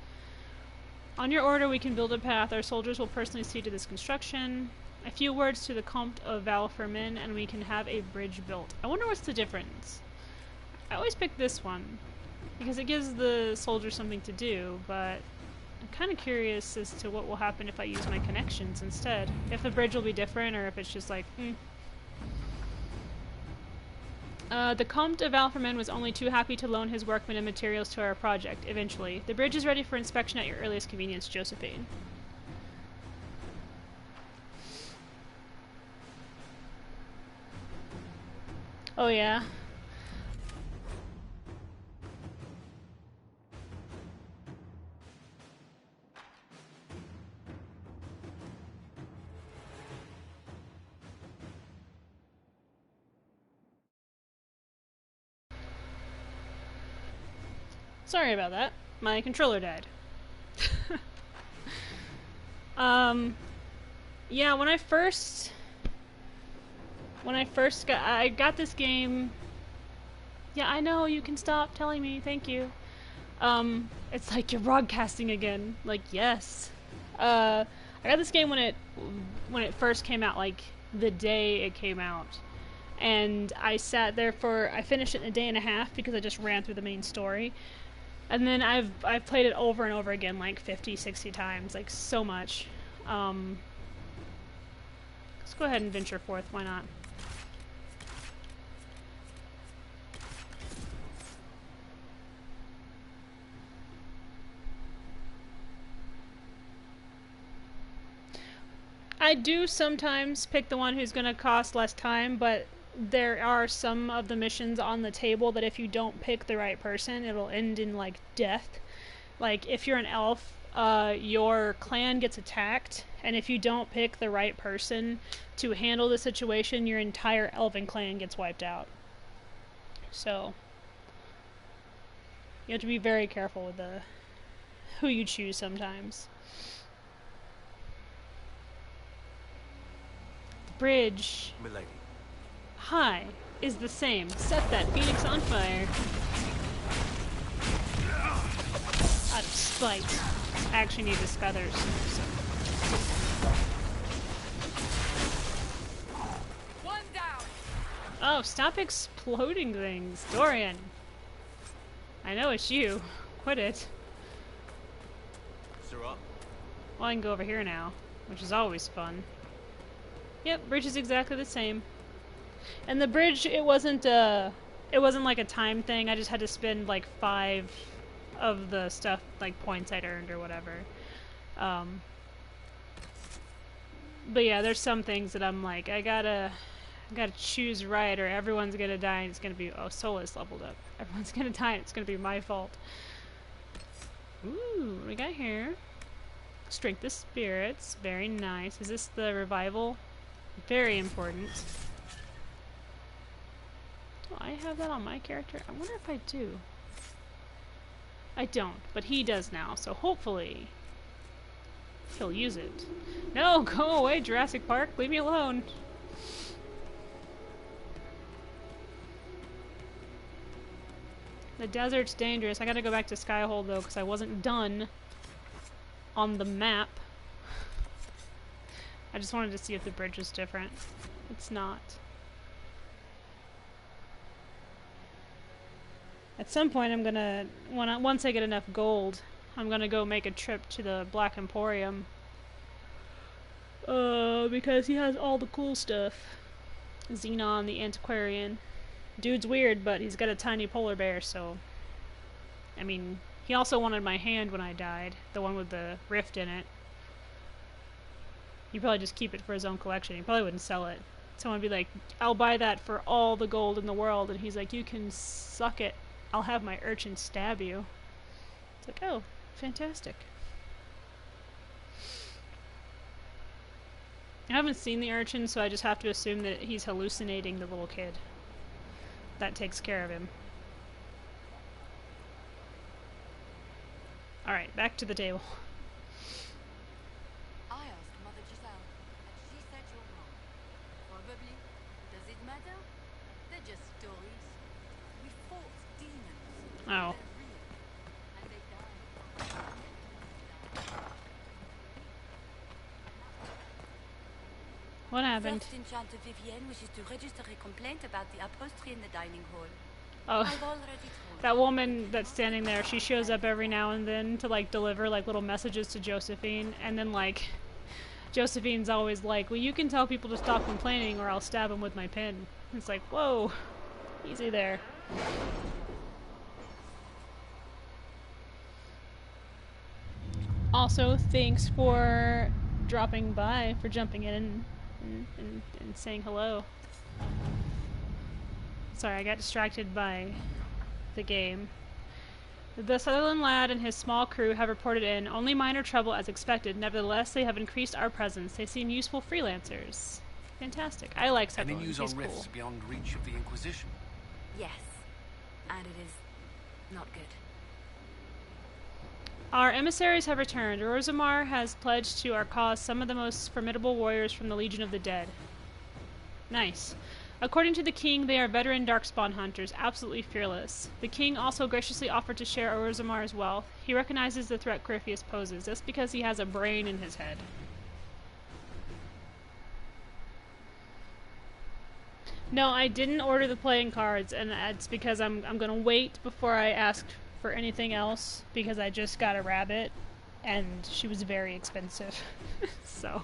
On your order, we can build a path. Our soldiers will personally see to this construction. A few words to the Comte of Valfermin and we can have a bridge built. I wonder what's the difference. I always pick this one because it gives the soldiers something to do, but I'm kind of curious as to what will happen if I use my connections instead. If the bridge will be different or if it's just like, The Comte of Valfermin was only too happy to loan his workmen and materials to our project, eventually. The bridge is ready for inspection at your earliest convenience, Josephine. Oh yeah? Sorry about that. My controller died. Yeah, when I first got this game. Yeah, I know, you can stop telling me, thank you. It's like you're broadcasting again. Like, yes. I got this game when it first came out, like the day it came out. And I sat there I finished it in a day and a half because I just ran through the main story. And then I've played it over and over again, like 50, 60 times, like so much. Let's go ahead and venture forth, why not? I do sometimes pick the one who's going to cost less time, but there are some of the missions on the table that if you don't pick the right person, it'll end in, like, death. Like, if you're an elf, your clan gets attacked, and if you don't pick the right person to handle the situation, your entire elven clan gets wiped out. So, you have to be very careful with who you choose sometimes. Bridge. Milady. Hi, is the same. Set that phoenix on fire. Out of spite. I actually need the scuthers. So. One down. Oh, stop exploding things. Dorian. I know it's you. Quit it. Sirrah? Well, I can go over here now, which is always fun. Yep, bridge is exactly the same. And the bridge, it wasn't like a time thing. I just had to spend like 5 of the stuff, like points I'd earned or whatever. But yeah, there's some things that I'm like, I gotta choose right, or everyone's gonna die and it's gonna be, oh, Solace leveled up. Everyone's gonna die and it's gonna be my fault. Ooh, what we got here? Strength of spirits, very nice. Is this the revival? Very important. Do I have that on my character? I wonder if I do. I don't, but he does now, so hopefully he'll use it. No, go away, Jurassic Park. Leave me alone. The desert's dangerous. I gotta go back to Skyhold though, because I wasn't done on the map. I just wanted to see if the bridge was different. It's not. At some point I'm gonna, once I get enough gold, I'm gonna go make a trip to the Black Emporium. Because he has all the cool stuff. Xenon the Antiquarian. Dude's weird, but he's got a tiny polar bear, so... I mean, he also wanted my hand when I died. The one with the rift in it. He'd probably just keep it for his own collection. He probably wouldn't sell it. Someone would be like, I'll buy that for all the gold in the world. And he's like, you can suck it. I'll have my urchin stab you. It's like, oh, fantastic. I haven't seen the urchin, so I just have to assume that he's hallucinating the little kid. That takes care of him. Alright, back to the table. I asked Mother Giselle, and she said you're wrong. Probably. Does it matter? They're just stories. We fought demons. Oh. They're real. And they died. What happened? First Enchanter Vivienne wishes to register a complaint about the upholstery in the dining hall. Oh, I've already told that woman that's standing there, she shows up every now and then to, like, deliver, like, little messages to Josephine, and then, like, Josephine's always like, well, you can tell people to stop complaining or I'll stab them with my pen. It's like, whoa, easy there. Also, thanks for dropping by, for jumping in and saying hello. Sorry, I got distracted by the game. The Sutherland lad and his small crew have reported in only minor trouble as expected. Nevertheless, they have increased our presence. They seem useful freelancers. Fantastic. I like Sutherland. Any news He's on cool. rifts beyond reach of the Inquisition? Yes. And it is not good. Our emissaries have returned. Orzammar has pledged to our cause some of the most formidable warriors from the Legion of the Dead. Nice. According to the king, they are veteran darkspawn hunters, absolutely fearless. The king also graciously offered to share Orzammar's wealth. He recognizes the threat Corypheus poses. That's because he has a brain in his head. No, I didn't order the playing cards, and it's because I'm gonna wait before I ask for anything else, because I just got a rabbit, and she was very expensive. So...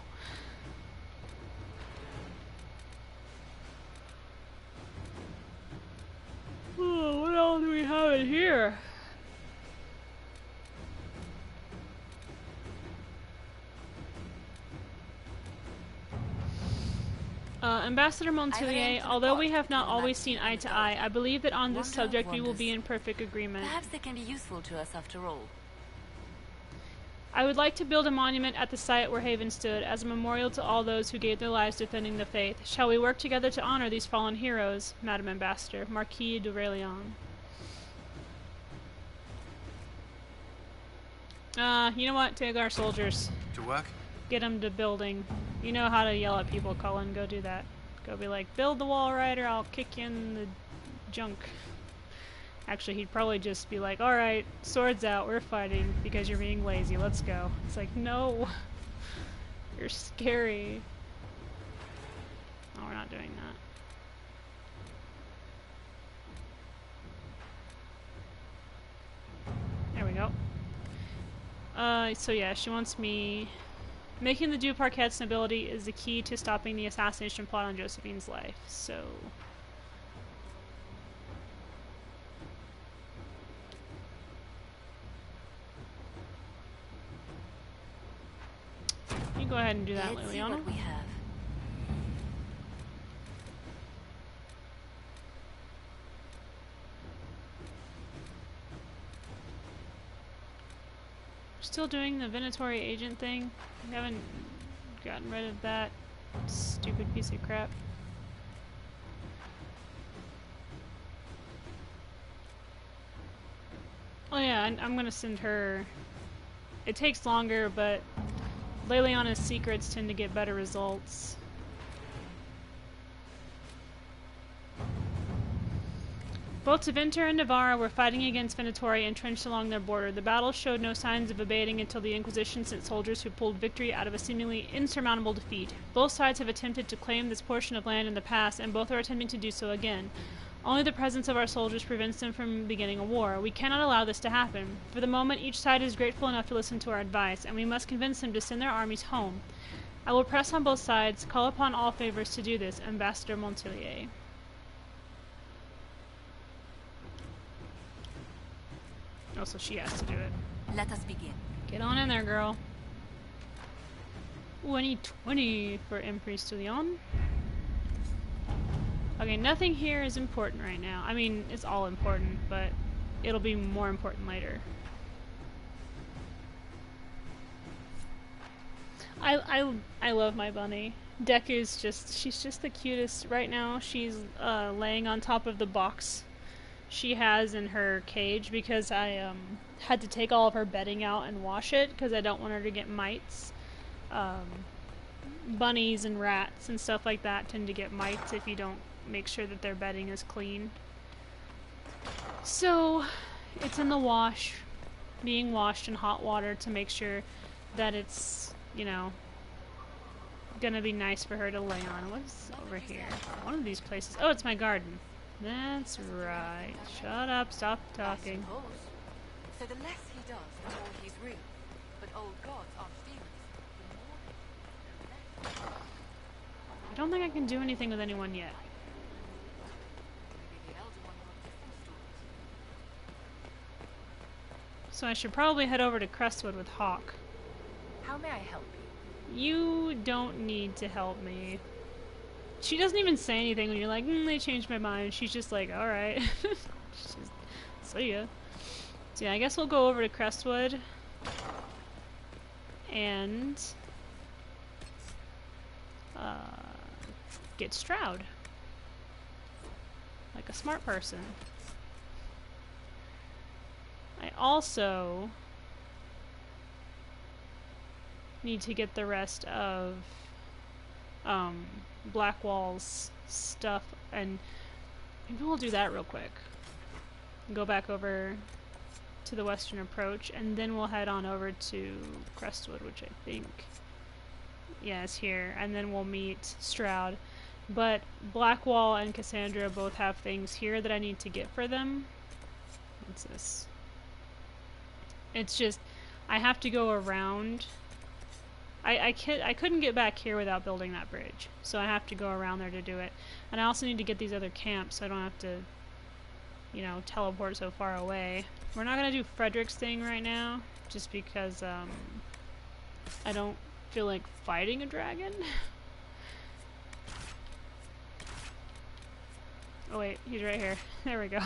oh, what else do we have in here? Ambassador Montpellier, although we have not always seen eye to eye, I believe that on this subject we will be in perfect agreement. Perhaps they can be useful to us after all. I would like to build a monument at the site where Haven stood, as a memorial to all those who gave their lives defending the faith. Shall we work together to honor these fallen heroes, Madam Ambassador? Marquis de Raelion. You know what? Take our soldiers. To work? Get them to building. You know how to yell at people, Cullen. Go do that. Go be like, build the wall right or I'll kick you in the junk. Actually, he'd probably just be like, alright, swords out, we're fighting because you're being lazy, let's go. It's like, no. You're scary. No, we're not doing that. There we go. So yeah, she wants me... Making the Du Parquet's nobility is the key to stopping the assassination plot on Josephine's life, so... You go ahead and do that, Let's see Liliana. what we have. Still doing the Venatory agent thing. We haven't gotten rid of that stupid piece of crap. Oh yeah, I'm gonna send her... It takes longer, but Liliana's secrets tend to get better results. Both Tevinter and Navarra were fighting against Venatori entrenched along their border. The battle showed no signs of abating until the Inquisition sent soldiers who pulled victory out of a seemingly insurmountable defeat. Both sides have attempted to claim this portion of land in the past, and both are attempting to do so again. Only the presence of our soldiers prevents them from beginning a war. We cannot allow this to happen. For the moment, each side is grateful enough to listen to our advice, and we must convince them to send their armies home. I will press on both sides, call upon all favors to do this, Ambassador Montpellier. Oh, so she has to do it. Let us begin. Get on in there, girl. Ooh, I need 20 for Empress to Leon. Okay, nothing here is important right now. I mean, it's all important, but it'll be more important later. I love my bunny. Deku's she's just the cutest. Right now, she's laying on top of the box she has in her cage because I had to take all of her bedding out and wash it because I don't want her to get mites. Bunnies and rats and stuff like that tend to get mites if you don't make sure that their bedding is clean. So it's in the wash, being washed in hot water to make sure that it's, you know, gonna be nice for her to lay on. What's over here? One of these places. Oh, it's my garden. That's right. Shut up. Stop talking. So the less he does, the more he's real. But old gods aren't demons. I don't think I can do anything with anyone yet. Maybe the elder one will have different stories. So I should probably head over to Crestwood with Hawk. How may I help you? You don't need to help me. She doesn't even say anything when you're like, they changed my mind. She's just like, alright. See ya. So yeah, I guess we'll go over to Crestwood. And get Stroud. Like a smart person. I also need to get the rest of Blackwall's stuff, and maybe we'll do that real quick. Go back over to the Western Approach, and then we'll head on over to Crestwood, which I think, yeah, is here, and then we'll meet Stroud. But Blackwall and Cassandra both have things here that I need to get for them. What's this? It's just, I have to go around. I couldn't get back here without building that bridge, so I have to go around there to do it. And I also need to get these other camps, so I don't have to, you know, teleport so far away. We're not gonna do Frederick's thing right now, just because I don't feel like fighting a dragon. Oh wait, he's right here. There we go.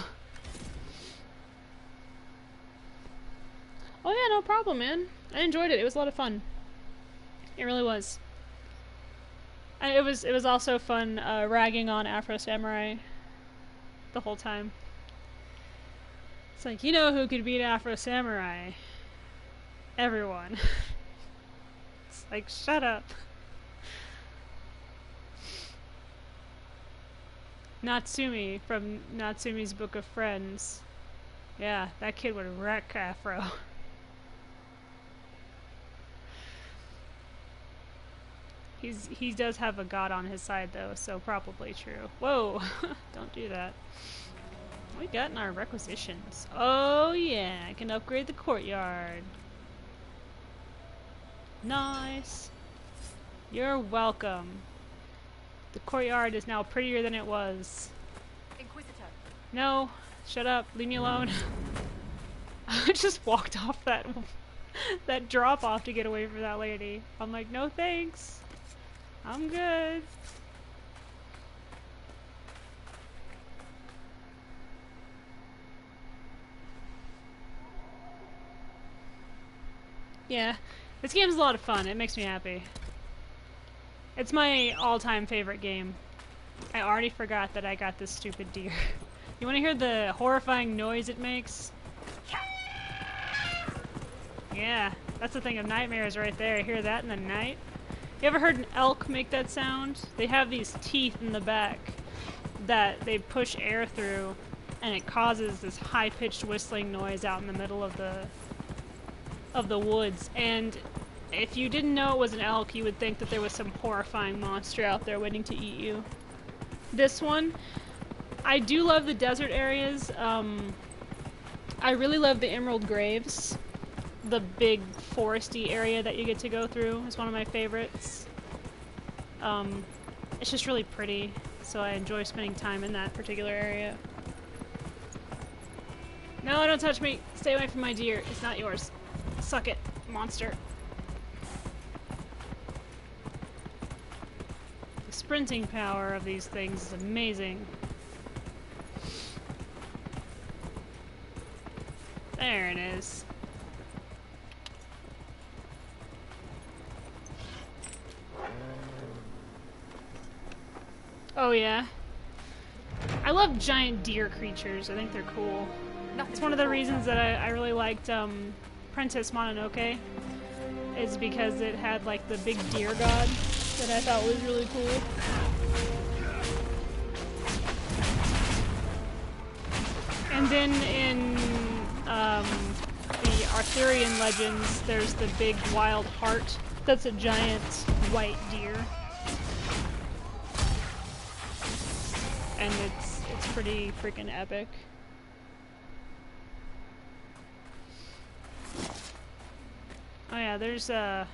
Oh yeah, no problem, man. I enjoyed it. It was a lot of fun. It really was. And it was also fun ragging on Afro Samurai the whole time. It's like, you know who could beat Afro Samurai? Everyone. It's like, shut up. Natsumi from Natsumi's Book of Friends. Yeah, that kid would wreck Afro. He does have a god on his side though, so probably true. Whoa! Don't do that. What we got in our requisitions? Oh yeah, I can upgrade the courtyard. Nice. You're welcome. The courtyard is now prettier than it was. Inquisitor. No, shut up. Leave me alone. I just walked off that drop off to get away from that lady. I'm like, no thanks. I'm good. Yeah, this game's a lot of fun. It makes me happy. It's my all-time favorite game. I already forgot that I got this stupid deer. You want to hear the horrifying noise it makes? Yeah, that's the thing of nightmares right there. I hear that in the night. You ever heard an elk make that sound? They have these teeth in the back that they push air through, and it causes this high-pitched whistling noise out in the middle of the woods. And if you didn't know it was an elk, you would think that there was some horrifying monster out there waiting to eat you. This one, I do love the desert areas. I really love the Emerald Graves. The big foresty area that you get to go through is one of my favorites. It's just really pretty, so I enjoy spending time in that particular area. No, don't touch me! Stay away from my deer. It's not yours. Suck it, monster. The sprinting power of these things is amazing. There it is. Oh yeah. I love giant deer creatures. I think they're cool. It's one of the reasons that I really liked Princess Mononoke, is because it had like the big deer god that I thought was really cool. And then in the Arthurian legends, there's the big wild hart that's a giant white deer. and it's pretty freaking epic. Oh yeah, there's I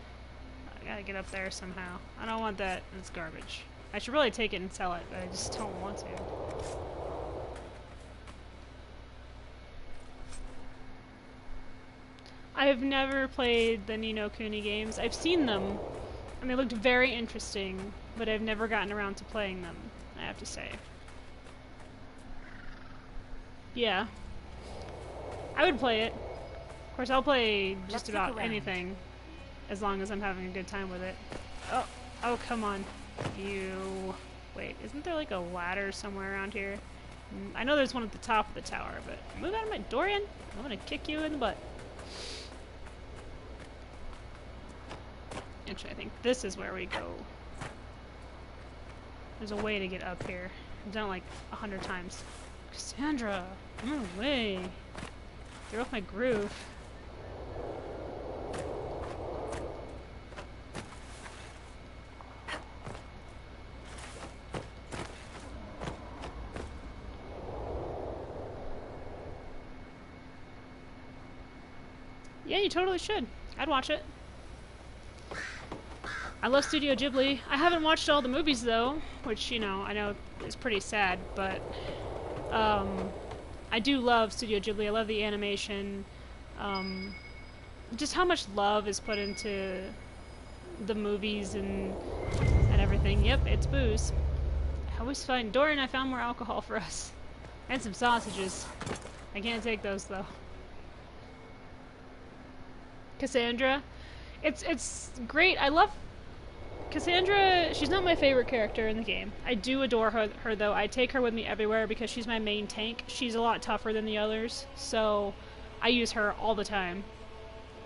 gotta get up there somehow. I don't want that. It's garbage. I should really take it and sell it, but I just don't want to. I have never played the Ni no Kuni games. I've seen them, and they looked very interesting, but I've never gotten around to playing them, I have to say. Yeah. I would play it. Of course, I'll play just about anything, as long as I'm having a good time with it. Oh, come on. You... Wait, isn't there like a ladder somewhere around here? I know there's one at the top of the tower, but move out of my Dorian! I'm gonna kick you in the butt. Actually, I think this is where we go. There's a way to get up here. I've done it like 100 times. Cassandra! No way! Throw off my groove. Yeah, you totally should. I'd watch it. I love Studio Ghibli. I haven't watched all the movies though, which, you know, I know is pretty sad, but I do love Studio Ghibli. I love the animation. Just how much love is put into the movies and everything. Yep, it's booze. I always find Dorian, I found more alcohol for us. And some sausages. I can't take those though. Cassandra. It's great. I love Cassandra. She's not my favorite character in the game. I do adore her though. I take her with me everywhere because she's my main tank. She's a lot tougher than the others, so I use her all the time.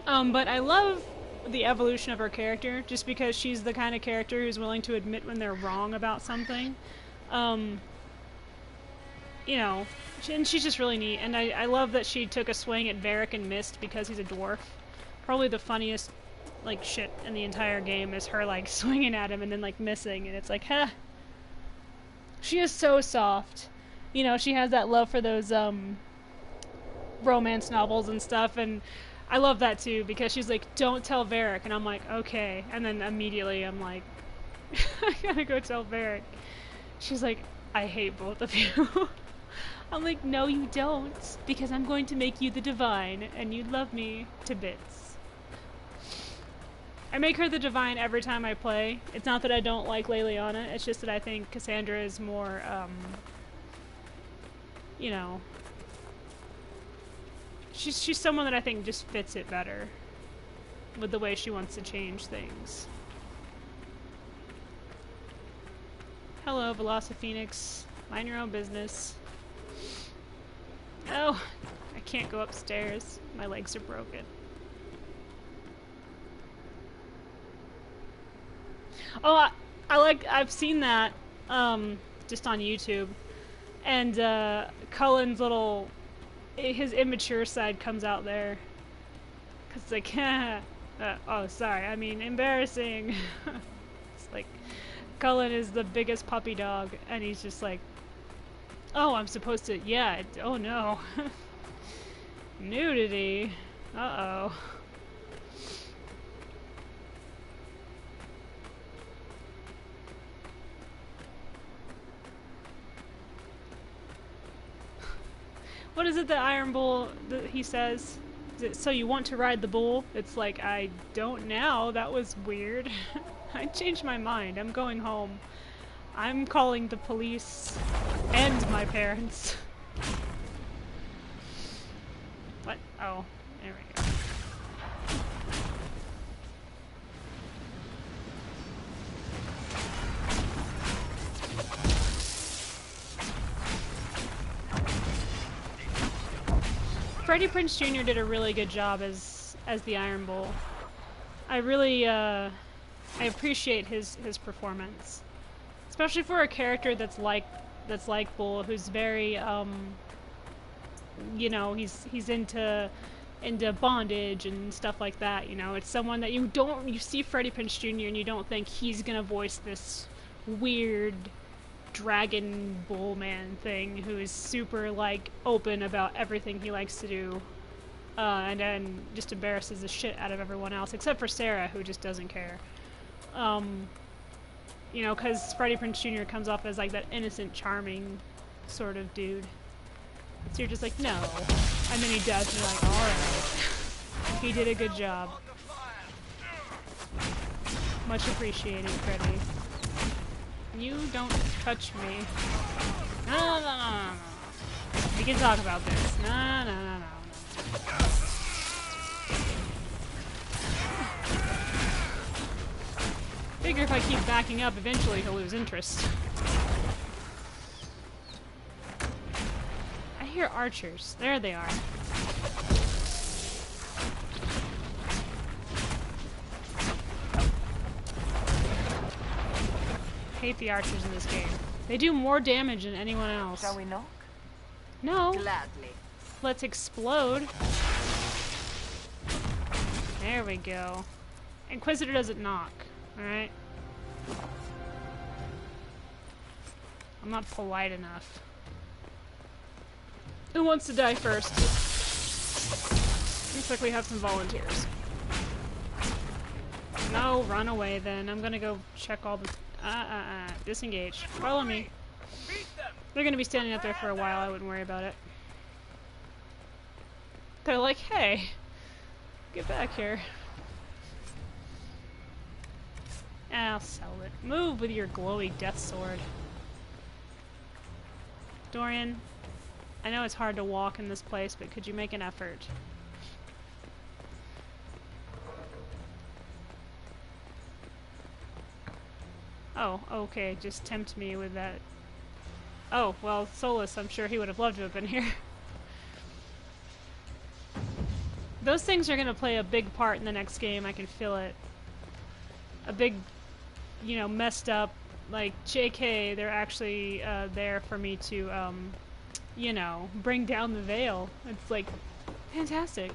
But I love the evolution of her character just because she's the kind of character who's willing to admit when they're wrong about something. You know, and she's just really neat. And I love that she took a swing at Varric and missed because he's a dwarf. Probably the funniest, like, shit in the entire game is her, like, swinging at him and then, like, missing. And it's like, huh. She is so soft. You know, she has that love for those, romance novels and stuff. And I love that, too, because she's like, don't tell Varric. And I'm like, okay. And then immediately I'm like, I gotta go tell Varric. She's like, I hate both of you. I'm like, no, you don't. Because I'm going to make you the divine. And you love me to bits. I make her the divine every time I play. It's not that I don't like Leliana, it's just that I think Cassandra is more, you know... She's someone that I think just fits it better with the way she wants to change things. Hello, Velociphoenix. Mind your own business. Oh, I can't go upstairs. My legs are broken. Oh, I've seen that, just on YouTube. And, Cullen's little, his immature side comes out there. 'Cause it's like, oh, sorry, I mean, embarrassing. It's like, Cullen is the biggest puppy dog, and he's just like, oh, I'm supposed to, yeah, oh no. Nudity. Uh-oh. What is it that Iron Bull, he says? Is it, so you want to ride the bull? It's like, I don't now. That was weird. I changed my mind. I'm going home. I'm calling the police and my parents. What? Oh, there we go. Freddie Prinze Jr. did a really good job as the Iron Bull. I really I appreciate his performance, especially for a character that's like Bull, who's very you know, he's into bondage and stuff like that. You know, it's someone that you see Freddie Prinze Jr. and you don't think he's gonna voice this weird dragon bull man thing who is super, like, open about everything he likes to do. And then just embarrasses the shit out of everyone else, except for Sarah, who just doesn't care. You know, because Freddie Prinze Jr. comes off as, like, that innocent, charming sort of dude. So you're just like, no. And then he does, and you're like, alright. He did a good job. Much appreciated, Freddie. You don't touch me. No. We can talk about this. No. Figure if I keep backing up, eventually he'll lose interest. I hear archers. There they are. I hate the archers in this game. They do more damage than anyone else. Shall we knock? No. Gladly. Let's explode. There we go. Inquisitor doesn't knock. Alright? I'm not polite enough. Who wants to die first? Looks like we have some volunteers. No, run away then. I'm gonna go check all the... Disengage. Follow me. They're gonna be standing up there for a while, I wouldn't worry about it. They're like, hey, get back here. I'll sell it. Move with your glowy death sword. Dorian, I know it's hard to walk in this place, but could you make an effort? Oh, okay, just tempt me with that. Oh, well, Solus, I'm sure he would have loved to have been here. Those things are gonna play a big part in the next game, I can feel it. A big, you know, messed up, like, JK, they're actually there for me to, you know, bring down the veil. It's, like, fantastic.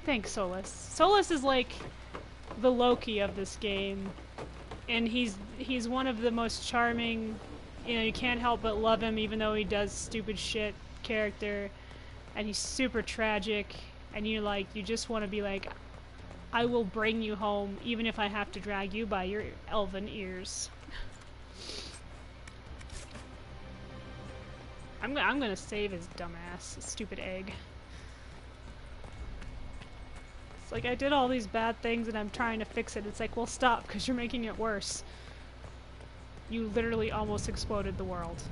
Thanks, Solus. Solus is, like, the Loki of this game. And he's one of the most charming, you know, you can't help but love him even though he does stupid shit character. And he's super tragic. And you just want to be like, I will bring you home even if I have to drag you by your elven ears. I'm gonna save his dumbass, stupid egg. It's like, I did all these bad things and I'm trying to fix it. It's like, well, stop, because you're making it worse. You literally almost exploded the world.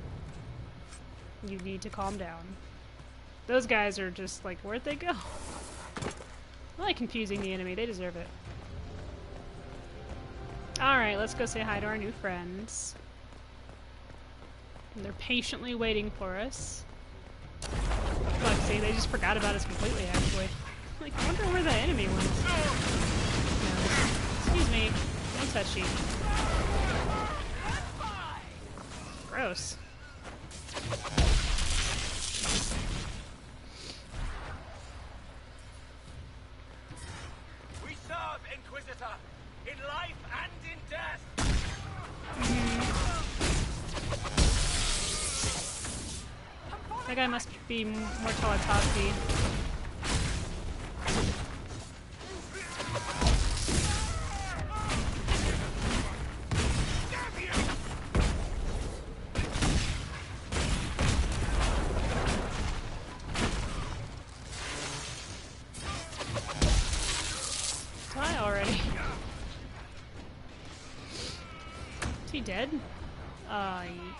You need to calm down. Those guys are just like, where'd they go? I like confusing the enemy. They deserve it. Alright, let's go say hi to our new friends. And they're patiently waiting for us. Look, see, they just forgot about us completely, actually. Like, I wonder where the enemy went. No. Excuse me. Don't touch you. Gross. We serve, Inquisitor, in life and in death. That guy must be more Teletubby. Die already. Is he dead?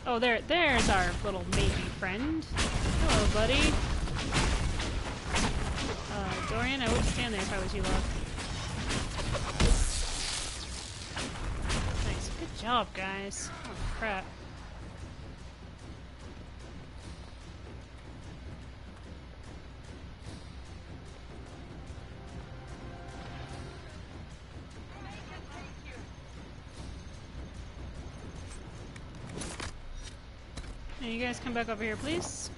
Oh, there's our little matey friend. Hello, buddy. Dorian, I wouldn't stand there if I was you, love. Nice. Good job, guys. Oh, crap. Now you guys come back over here, please.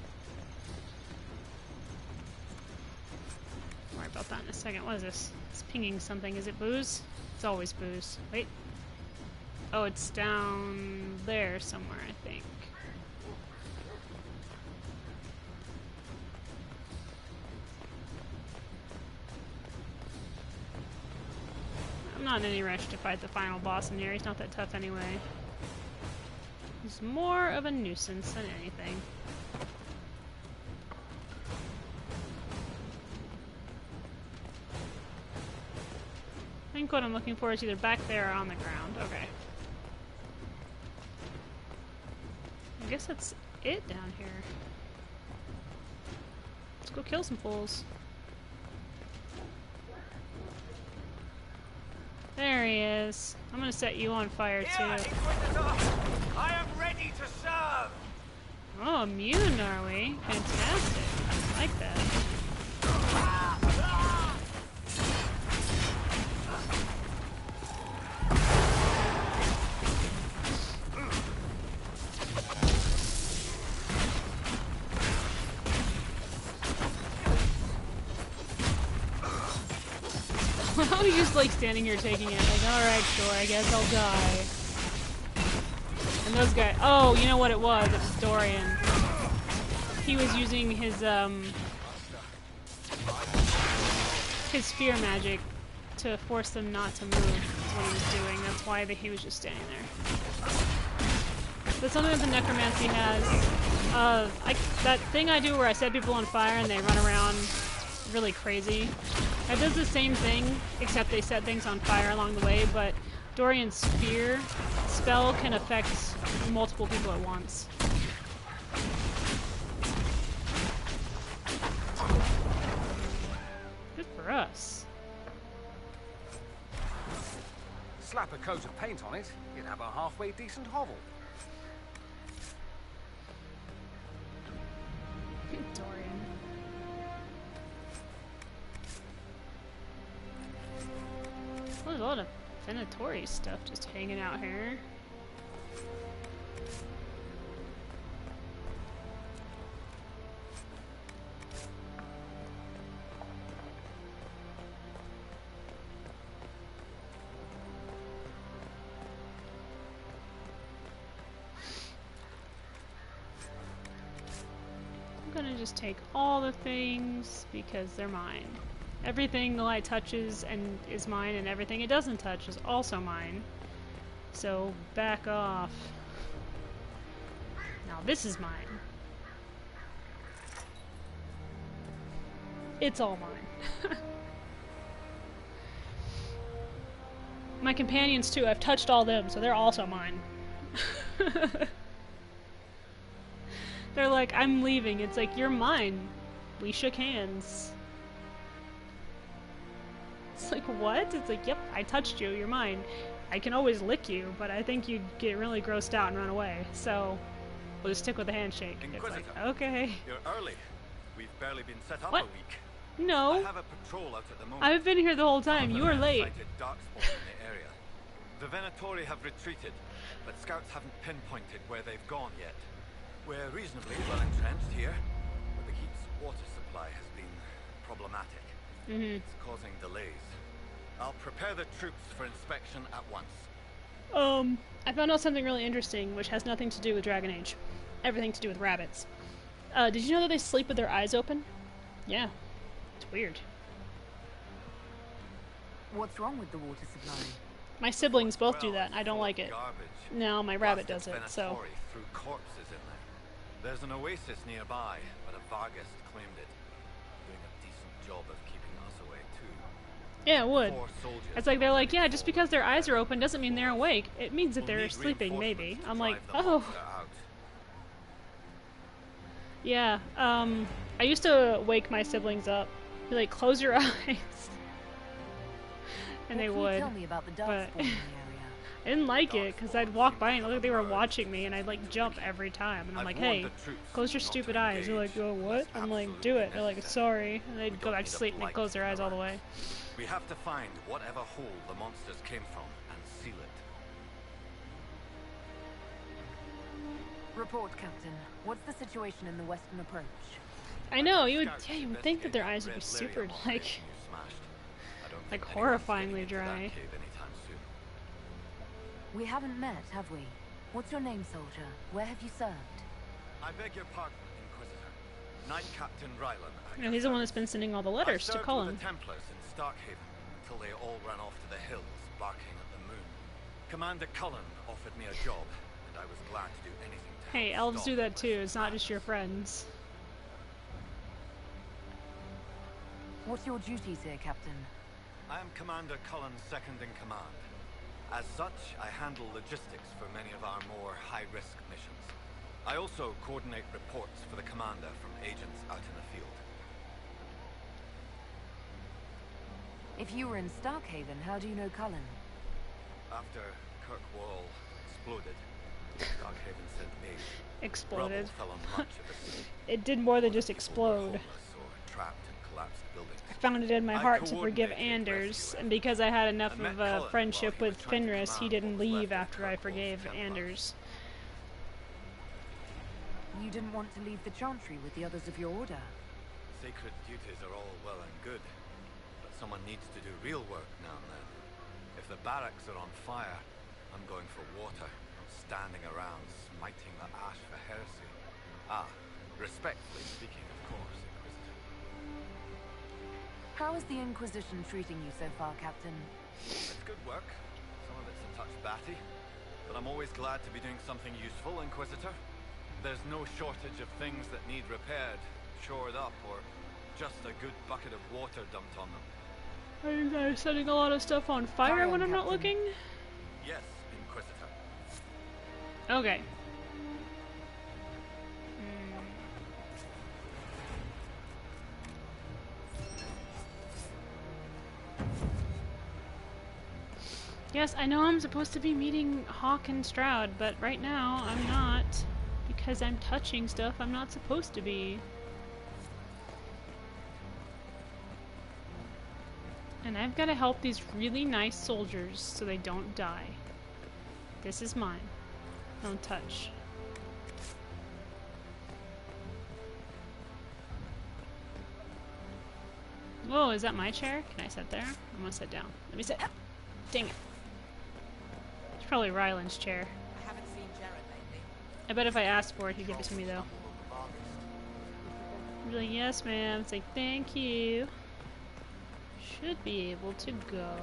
Don't worry about that in a second. What is this? It's pinging something. Is it booze? It's always booze. Wait. Oh, it's down there somewhere, I think. I'm not in any rush to fight the final boss in here. He's not that tough anyway. He's more of a nuisance than anything. I think what I'm looking for is either back there or on the ground. Okay. I guess that's it down here. Let's go kill some fools. There he is. I'm gonna set you on fire too. Inquisitor! I am ready to serve! Oh, immune are we? Fantastic. I like that. How are you just like standing here taking it? Like, alright, sure, I guess I'll die. And those guys. Oh, you know what it was? It was Dorian. He was using his spear magic to force them not to move. Is what he was doing. That's why he was just standing there. That's something that the necromancy has. That thing I do where I set people on fire and they run around really crazy. That does the same thing, except they set things on fire along the way, but Dorian's spear spell can affect multiple people at once. Good for us. Slap a coat of paint on it, you'd have a halfway decent hovel. Dorian. There's a lot of Venatori stuff just hanging out here. I'm gonna just take all the things because they're mine. Everything the light touches and is mine, and everything it doesn't touch is also mine. So back off. Now this is mine. It's all mine. My companions too, I've touched all them, so they're also mine. They're like, I'm leaving. It's like, you're mine. We shook hands. It's like, what? It's like, yep, I touched you, you're mine. I can always lick you, but I think you'd get really grossed out and run away, so we'll just stick with the handshake. Inquisitor, it's like, okay. you're early. We've barely been set up What? a week. No. I have a patrol out at the moment. I've been here the whole time, you were late. Sighted darkspawn in the area. The Venatori have retreated, but scouts haven't pinpointed where they've gone yet. We're reasonably well entrenched here, but the keep's water supply has been problematic. It's causing delays. I'll prepare the troops for inspection at once. I found out something really interesting, which has nothing to do with Dragon Age. Everything to do with rabbits. Did you know that they sleep with their eyes open? Yeah. It's weird. What's wrong with the water supply? My siblings both do that, and I don't like it. Garbage. No, my rabbit does it, so... Venatori threw corpses in there. There's an oasis nearby, but a Vargas claimed it. Doing a decent job of keeping us away too. Yeah, it would. It's like, they're like, yeah, just because their eyes are open doesn't mean they're awake. It means that they're sleeping, maybe. I'm like, oh. Yeah, I used to wake my siblings up. Be like, close your eyes. And they would. Tell me about the But in the area. I didn't like it, because I'd walk by and it looked like they were watching me, and I'd like jump every time. And I'm like, hey, close your stupid eyes. They're like, oh, what? I'm like, do it. They're like, sorry. And they'd go back to sleep and they'd close their eyes all the way. We have to find whatever hole the monsters came from and seal it. Report, Captain. What's the situation in the western approach? I know, you would think that their eyes would be super, like horrifyingly dry. We haven't met, have we? What's your name, soldier? Where have you served? I beg your pardon, Inquisitor. Knight Captain Rylan. No, he's the one that's been sending all the letters to Cullen. I served with the Templars in Starkhaven until they all ran off to the hills, barking at the moon. Commander Cullen offered me a job, and I was glad to do anything to Hey, help elves stop do that too. It's not just your friends. What's your duties here, Captain? I am Commander Cullen's second-in-command. As such, I handle logistics for many of our more high-risk missions. I also coordinate reports for the commander from agents out in the field. If you were in Starkhaven, how do you know Cullen? After Kirkwall exploded, Starkhaven sent aid. Exploded. Rubble fell on much of the city. It did more than just explode. Homeless or trapped in collapsed buildings. I found it in my heart to forgive Anders, and because I had enough of a friendship with Fenris, he didn't leave after I forgave Anders. You didn't want to leave the Chantry with the others of your order? Sacred duties are all well and good, but someone needs to do real work now and then. If the barracks are on fire, I'm going for water, not standing around smiting the ash for heresy. Respectfully speaking, of course, Inquisitor. How is the Inquisition treating you so far, Captain? It's good work. Some of it's a touch batty, but I'm always glad to be doing something useful, Inquisitor. There's no shortage of things that need repaired, shored up, or just a good bucket of water dumped on them. Are you guys setting a lot of stuff on fire when I'm not looking? Yes, Inquisitor. Okay. Yes, I know I'm supposed to be meeting Hawk and Stroud, but right now I'm not. Because I'm touching stuff I'm not supposed to be. And I've got to help these really nice soldiers so they don't die. This is mine. Don't touch. Whoa, is that my chair? Can I sit there? I'm gonna sit down. Let me sit. Dang it. It's probably Ryland's chair. I haven't seen Jared lately. I bet if I asked for it, he'd give it to me though. I'm like, yes, ma'am. It's like, thank you. Should be able to go.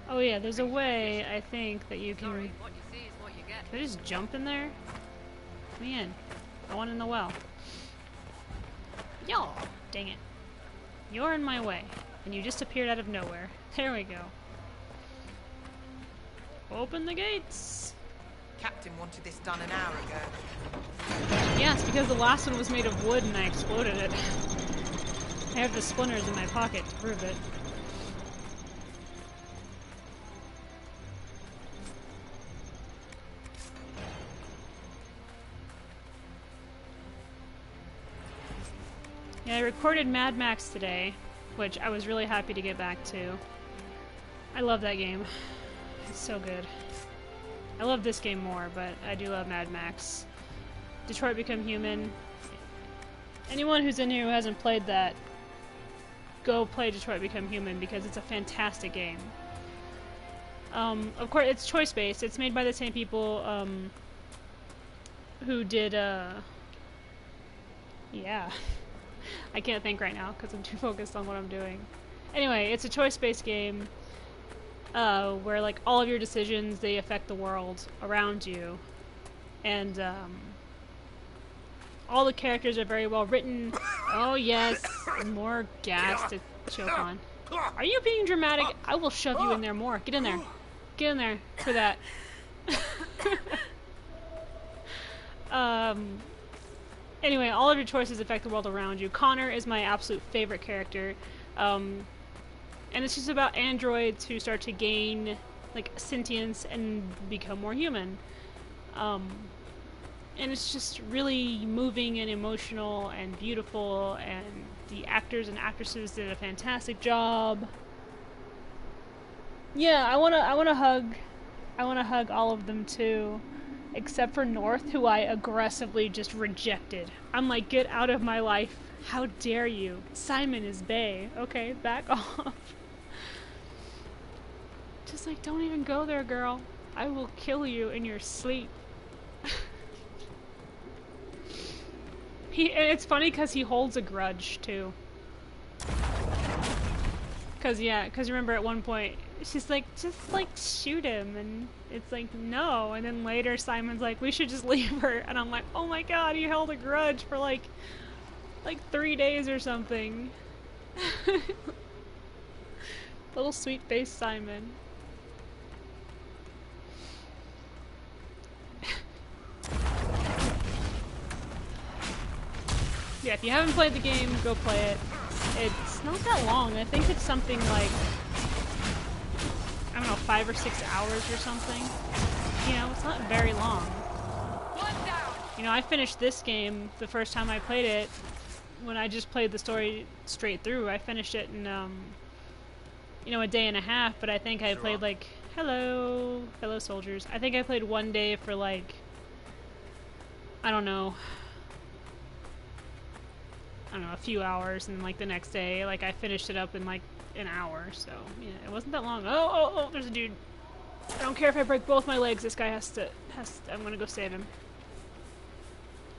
Oh yeah, there's a way, I think, that you can... Sorry, what you see is what you get. Can I just jump in there? Let me in. I want in the well. Y'all! Dang it. You're in my way. And you just appeared out of nowhere. There we go. Open the gates! Captain wanted this done an hour ago. Yes, because the last one was made of wood and I exploded it. I have the splinters in my pocket to prove it. Yeah, I recorded Mad Max today, which I was really happy to get back to. I love that game. It's so good. I love this game more, but I do love Mad Max. Detroit Become Human. Anyone who's in here who hasn't played that, go play Detroit Become Human because it's a fantastic game. Of course, it's choice-based. It's made by the same people who did, yeah. I can't think right now because I'm too focused on what I'm doing. Anyway, it's a choice-based game where, like, all of your decisions, they affect the world around you. And, all the characters are very well written. Oh, yes. More gas to choke on. Are you being dramatic? I will shove you in there more. Get in there. Get in there for that. Anyway, all of your choices affect the world around you. Connor is my absolute favorite character. And it's just about androids who start to gain, like, sentience and become more human. And it's just really moving and emotional and beautiful, and the actors and actresses did a fantastic job. Yeah, I wanna hug all of them too, except for North, who I aggressively just rejected. I'm like, get out of my life! How dare you? Simon is bae. Okay, back off. Just like, don't even go there, girl. I will kill you in your sleep. It's funny because he holds a grudge too. Cause remember at one point she's like, just like shoot him, and it's like no, and then later Simon's like, we should just leave her, and I'm like, oh my god, he held a grudge for like 3 days or something. Little sweet-faced Simon. Yeah, if you haven't played the game, go play it. It's not that long. I think it's something like, I don't know, 5 or 6 hours or something. You know, it's not very long. You know, I finished this game the first time I played it, when I just played the story straight through. I finished it in, you know, a day and a half, but I think I played like, hello, fellow soldiers. I think I played one day for like, I don't know, a few hours, and like the next day, like I finished it up in like an hour, so yeah, it wasn't that long. Oh, there's a dude. I don't care if I break both my legs, this guy has to, I'm gonna go save him.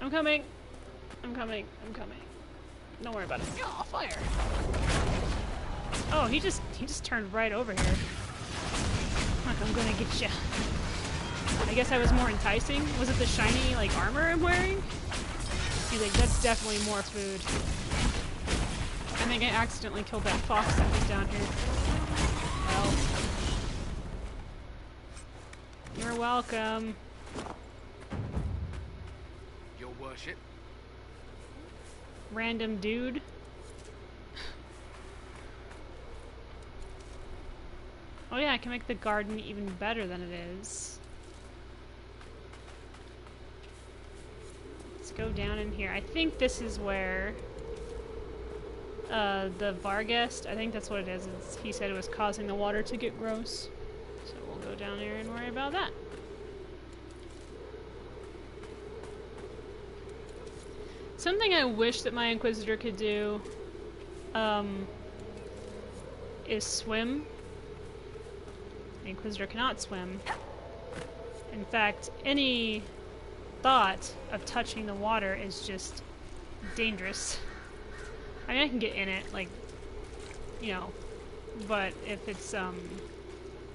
I'm coming. Don't worry about it. Oh, fire! Oh, he just turned right over here. Look, I'm gonna get you. I guess I was more enticing. Was it the shiny, like, armor I'm wearing? He's like, that's definitely more food. I think I accidentally killed that fox that was down here. Well. You're welcome. Your worship. Random dude. Oh yeah, I can make the garden even better than it is. Let's go down in here. I think this is where the Varghest, I think that's what it is. He said it was causing the water to get gross. So we'll go down there and worry about that. Something I wish that my Inquisitor could do is swim. The Inquisitor cannot swim. In fact, any thought of touching the water is just dangerous. I mean, I can get in it, like, you know, but if it's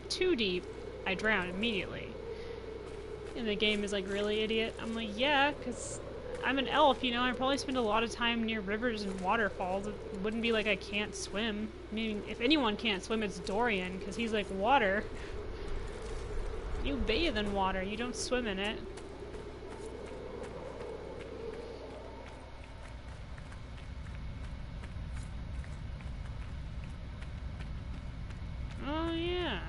too deep, I drown immediately. And the game is like, really, idiot? I'm like, yeah, because I'm an elf, you know, I probably spend a lot of time near rivers and waterfalls. It wouldn't be like I can't swim. I mean, if anyone can't swim, it's Dorian, because he's like, water. You bathe in water, you don't swim in it. Oh, yeah.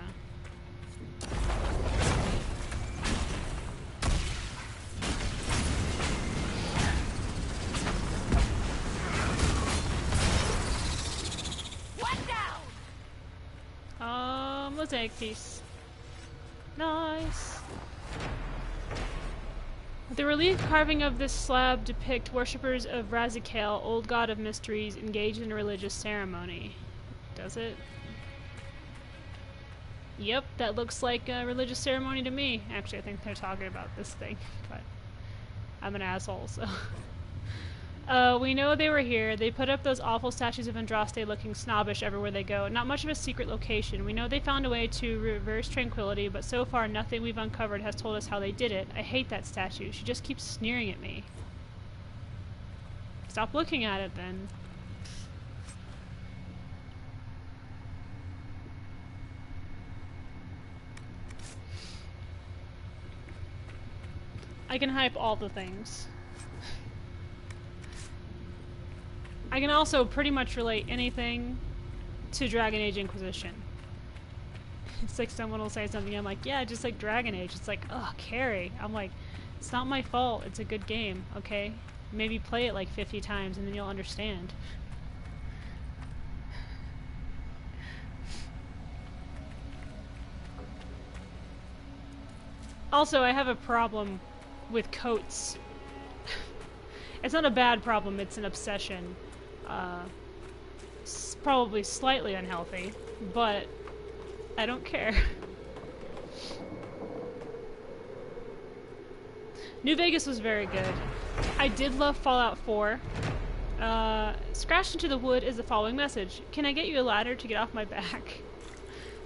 Mosaic piece. Nice. The relief carving of this slab depict worshippers of Razikale, old god of mysteries, engaged in a religious ceremony. Does it? Yep, that looks like a religious ceremony to me. Actually, I think they're talking about this thing, but I'm an asshole, so. We know they were here. They put up those awful statues of Andraste looking snobbish everywhere they go. Not much of a secret location. We know they found a way to reverse tranquility, but so far nothing we've uncovered has told us how they did it. I hate that statue. She just keeps sneering at me. Stop looking at it, then. I can hype all the things. I can also pretty much relate anything to Dragon Age Inquisition. It's like someone will say something, I'm like, yeah, just like Dragon Age. It's like, ugh, Carrie. I'm like, it's not my fault. It's a good game, okay? Maybe play it like 50 times and then you'll understand. Also, I have a problem with coats. It's not a bad problem, it's an obsession. Probably slightly unhealthy, but I don't care. New Vegas was very good. I did love Fallout 4. Scratched into the wood is the following message. Can I get you a ladder to get off my back?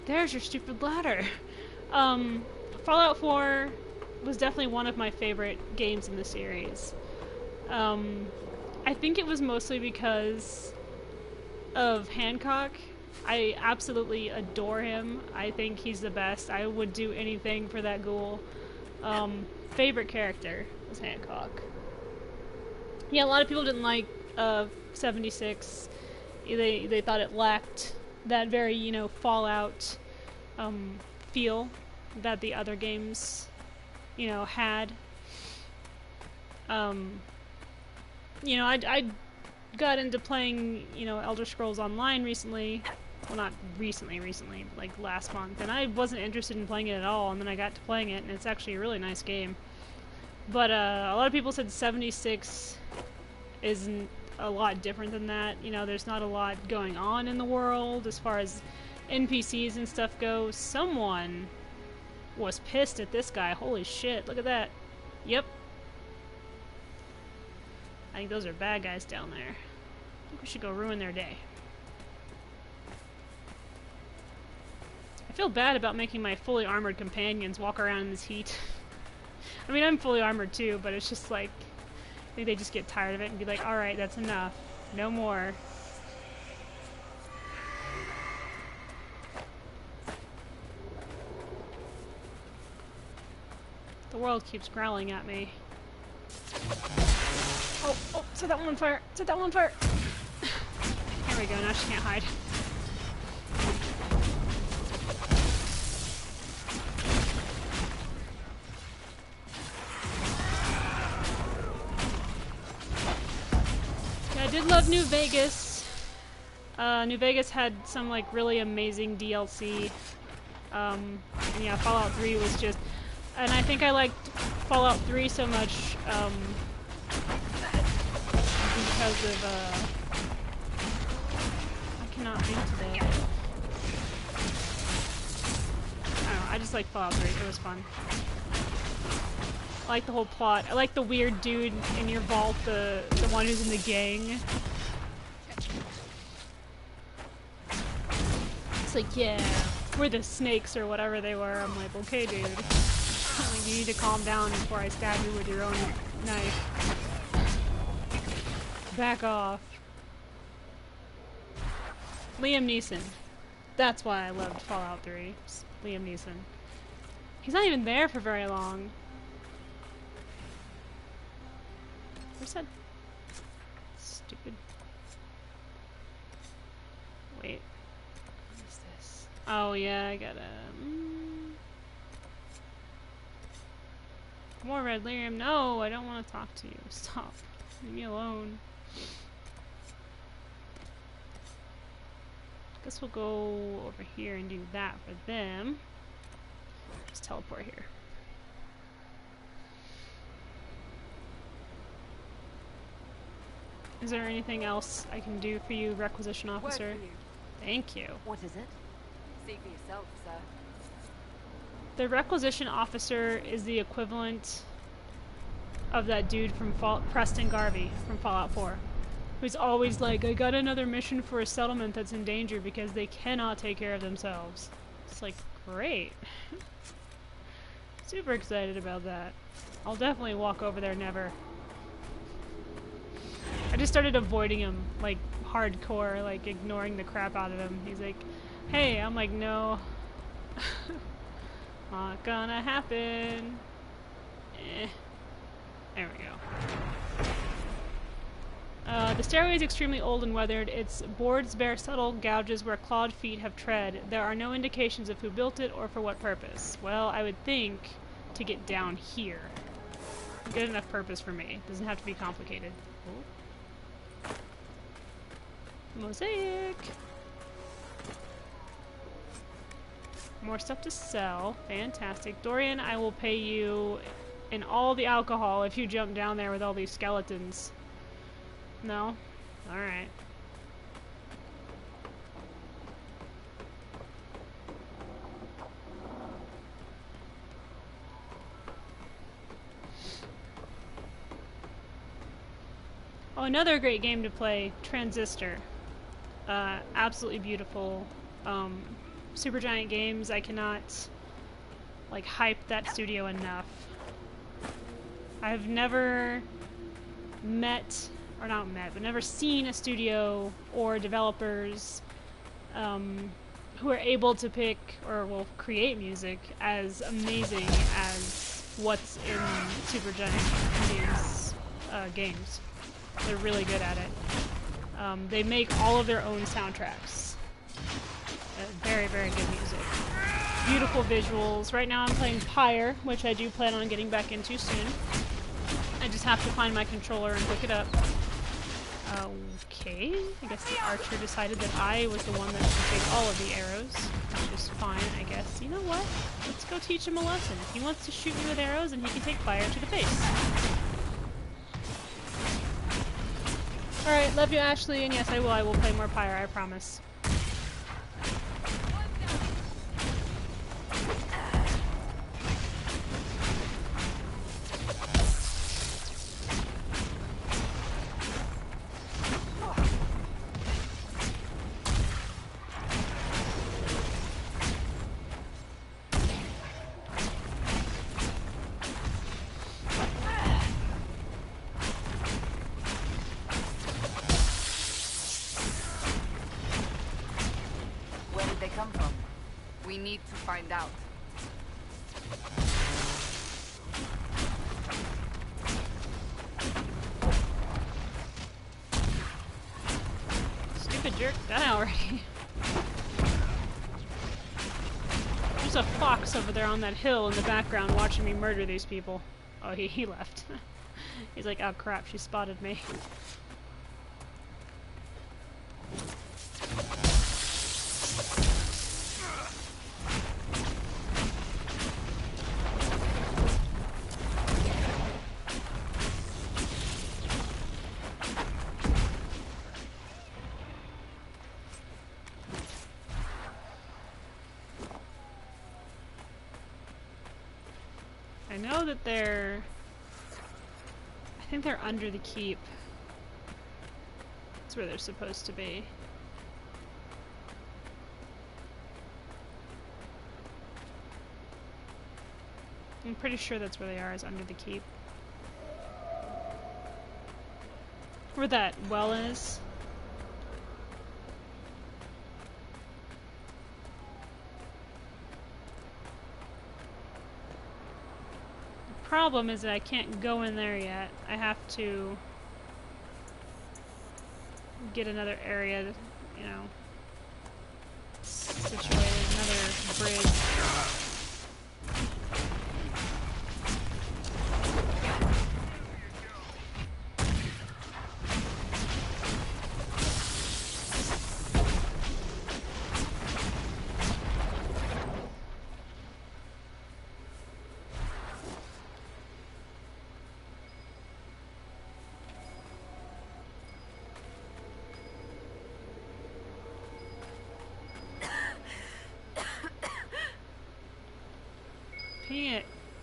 There's your stupid ladder. Fallout 4 was definitely one of my favorite games in the series. I think it was mostly because of Hancock. I absolutely adore him. I think he's the best. I would do anything for that ghoul. Favorite character was Hancock. Yeah, a lot of people didn't like 76. They thought it lacked that very, you know, Fallout feel that the other games, you know, had. You know, I got into playing, you know, Elder Scrolls Online recently. Well, not recently, like last month, and I wasn't interested in playing it at all, and then I got to playing it, and it's actually a really nice game. But a lot of people said 76 isn't a lot different than that. You know, there's not a lot going on in the world as far as NPCs and stuff goes. Someone was pissed at this guy. Holy shit, look at that. Yep. I think those are bad guys down there. I think we should go ruin their day. I feel bad about making my fully armored companions walk around in this heat. I mean, I'm fully armored too, but it's just like, I think they just get tired of it and be like, alright, that's enough. No more. The world keeps growling at me. Oh, set that one on fire! Set that one on fire! There we go, now she can't hide. Yeah, I did love New Vegas. New Vegas had some, like, really amazing DLC. And yeah, Fallout 3 was just... And I think I liked Fallout 3 so much, because of, I cannot think today. I don't know, I just like Fallout 3, it was fun. I like the whole plot. I like the weird dude in your vault, the one who's in the gang. It's like, yeah, we're the snakes or whatever they were. I'm like, okay, dude. Like, you need to calm down before I stab you with your own knife. Back off. Liam Neeson. That's why I loved Fallout 3. Liam Neeson. He's not even there for very long. Where's that? Stupid. Wait. What is this? Oh yeah, I gotta... More Red Lyrium. No, I don't want to talk to you. Stop. Leave me alone. Guess we'll go over here and do that for them. Just teleport here. Is there anything else I can do for you, Requisition Officer? Work for you. Thank you. What is it? See for yourself, sir. The Requisition Officer is the equivalent of that dude from Preston Garvey from Fallout 4. Who's always like, I got another mission for a settlement that's in danger because they cannot take care of themselves. It's like, great. Super excited about that. I'll definitely walk over there never. I just started avoiding him, like, hardcore, like, ignoring the crap out of him. He's like, hey, I'm like, no. Not gonna happen. Eh. There we go. The stairway is extremely old and weathered. Its boards bear subtle gouges where clawed feet have tread. There are no indications of who built it or for what purpose. Well, I would think to get down here. Good enough purpose for me. Doesn't have to be complicated. Oh. Mosaic! More stuff to sell. Fantastic. Dorian, I will pay you in all the alcohol if you jump down there with all these skeletons. No? Alright. Oh, another great game to play, Transistor. Absolutely beautiful. Supergiant Games, I cannot, like, hype that studio enough. I've never met, or not met, but never seen a studio or developers who are able to pick, or will create music as amazing as what's in Supergiant Games games. They're really good at it. They make all of their own soundtracks. Very, very good music. Beautiful visuals. Right now I'm playing Pyre, which I do plan on getting back into soon. I just have to find my controller and hook it up. Okay, I guess the archer decided that I was the one that should take all of the arrows, which is fine, I guess. You know what? Let's go teach him a lesson. If he wants to shoot me with arrows, then he can take fire to the face. Alright, love you, Ashley, and yes, I will play more Pyre, I promise. We need to find out. Stupid jerk, done already. There's a fox over there on that hill in the background watching me murder these people. Oh, he left. He's like, oh crap, she spotted me. I know that they're... I think they're under the keep. That's where they're supposed to be. I'm pretty sure that's where they are, is under the keep. Where that well is. Problem is that I can't go in there yet. I have to get another area, you know, situated, another bridge.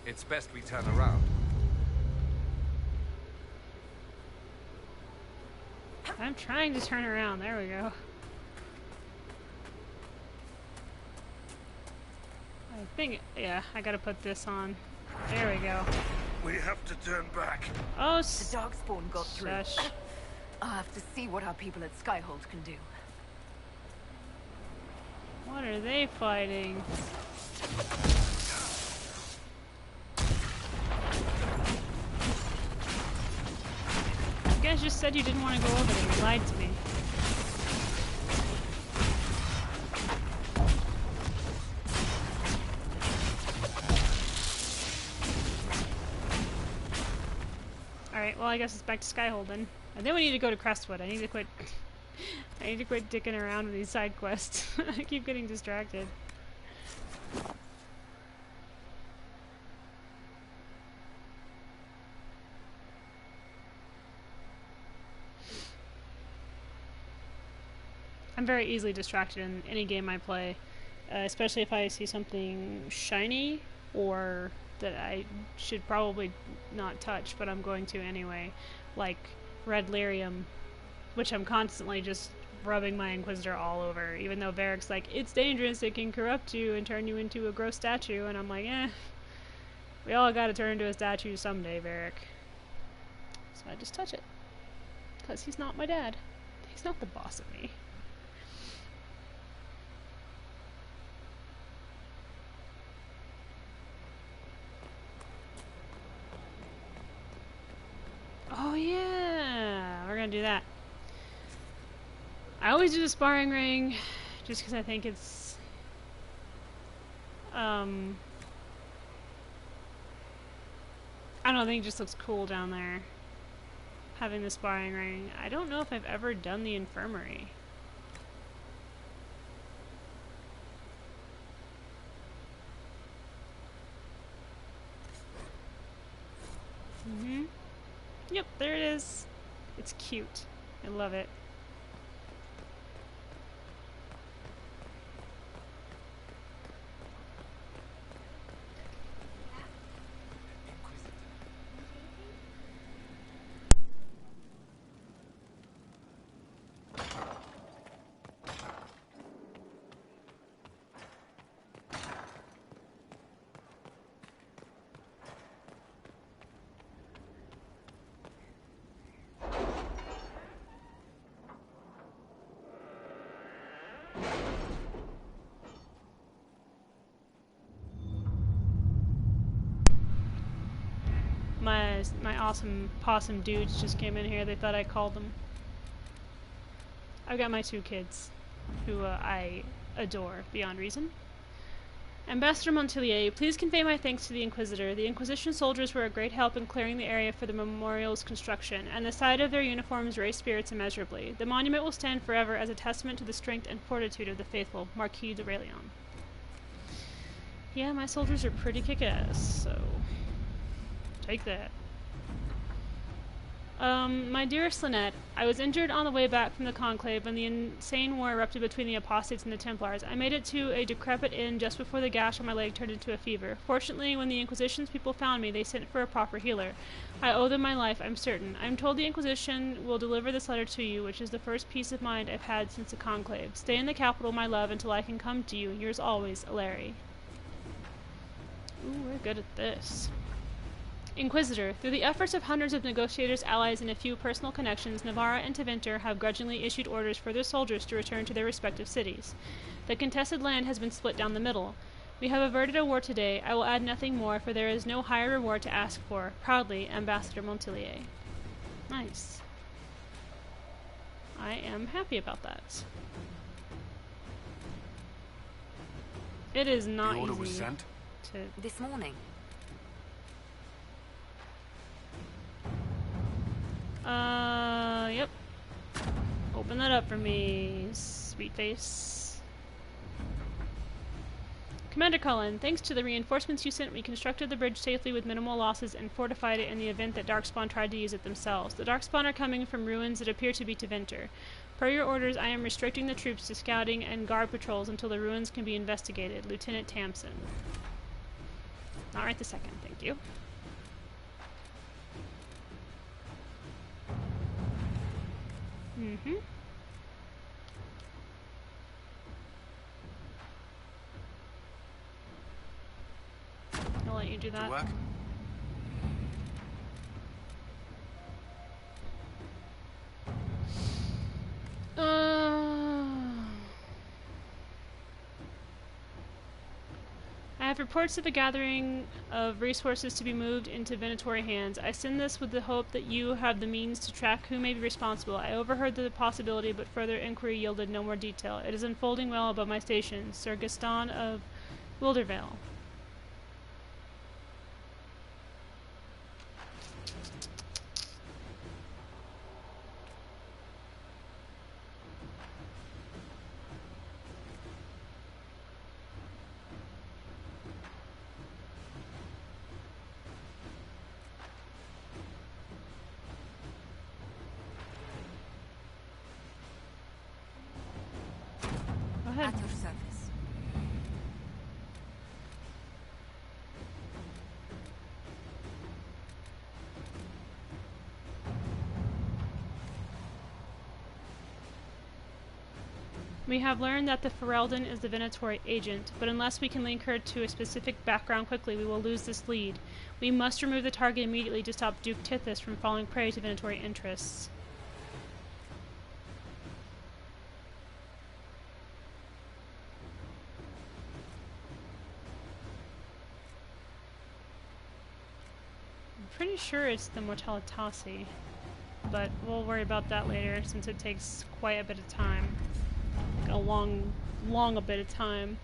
It's best we turn around. I'm trying to turn around. There we go. I think, yeah, I gotta put this on. There we go. We have to turn back. Oh, the Darkspawn got through. Shush. I'll have to see what our people at Skyhold can do. What are they fighting? You guys just said you didn't want to go over there. You lied to me. Alright, well I guess it's back to Skyhold then. And then we need to go to Crestwood. I need to quit dicking around with these side quests. I keep getting distracted. I'm very easily distracted in any game I play, especially if I see something shiny or that I should probably not touch, but I'm going to anyway. Like red lyrium, which I'm constantly just rubbing my Inquisitor all over, even though Varric's like, it's dangerous, it can corrupt you and turn you into a gross statue, and I'm like, we all gotta turn into a statue someday, Varric. So I just touch it. Because he's not my dad. He's not the boss of me. Oh yeah, we're gonna do that. I always do the sparring ring, just because I think it's, I don't know, I think it just looks cool down there, having the sparring ring. I don't know if I've ever done the infirmary. Yep, there it is. It's cute. I love it. My awesome possum dudes just came in here. They thought I called them. I've got my 2 kids, who I adore beyond reason. Ambassador Montilier, please convey my thanks to the Inquisitor. The Inquisition soldiers were a great help in clearing the area for the memorial's construction, and the sight of their uniforms raised spirits immeasurably. The monument will stand forever as a testament to the strength and fortitude of the faithful. Marquis de Raelion. Yeah, my soldiers are pretty kick-ass, so take that. My dearest Lynette, I was injured on the way back from the Conclave when the insane war erupted between the Apostates and the Templars. I made it to a decrepit inn just before the gash on my leg turned into a fever. Fortunately, when the Inquisition's people found me, they sent for a proper healer. I owe them my life, I'm certain. I'm told the Inquisition will deliver this letter to you, which is the first peace of mind I've had since the Conclave. Stay in the capital, my love, until I can come to you. Yours always, Ilari. Ooh, we're good at this. Inquisitor, through the efforts of hundreds of negotiators, allies, and a few personal connections, Navarra and Tevinter have grudgingly issued orders for their soldiers to return to their respective cities. The contested land has been split down the middle. We have averted a war today. I will add nothing more, for there is no higher reward to ask for. Proudly, Ambassador Montilier. Nice. I am happy about that. It is not the order easy was sent? to... This morning. Yep. Open that up for me, sweet face. Commander Cullen, thanks to the reinforcements you sent, we constructed the bridge safely with minimal losses and fortified it in the event that Darkspawn tried to use it themselves. The Darkspawn are coming from ruins that appear to be Tevinter. Per your orders, I am restricting the troops to scouting and guard patrols until the ruins can be investigated. Lieutenant Tamsin. Not right this second, thank you. Mm-hmm. I'll let you do that. To work? I have reports of a gathering of resources to be moved into Venatori hands. I send this with the hope that you have the means to track who may be responsible. I overheard the possibility, but further inquiry yielded no more detail. It is unfolding well above my station. Sir Gaston of Wildervale. At your service. We have learned that the Ferelden is the Venatori agent, but unless we can link her to a specific background quickly, we will lose this lead. We must remove the target immediately to stop Duke Tithys from falling prey to Venatori interests. I'm pretty sure it's the Mortalitasi, but we'll worry about that later since it takes quite a bit of time. Like a long a bit of time.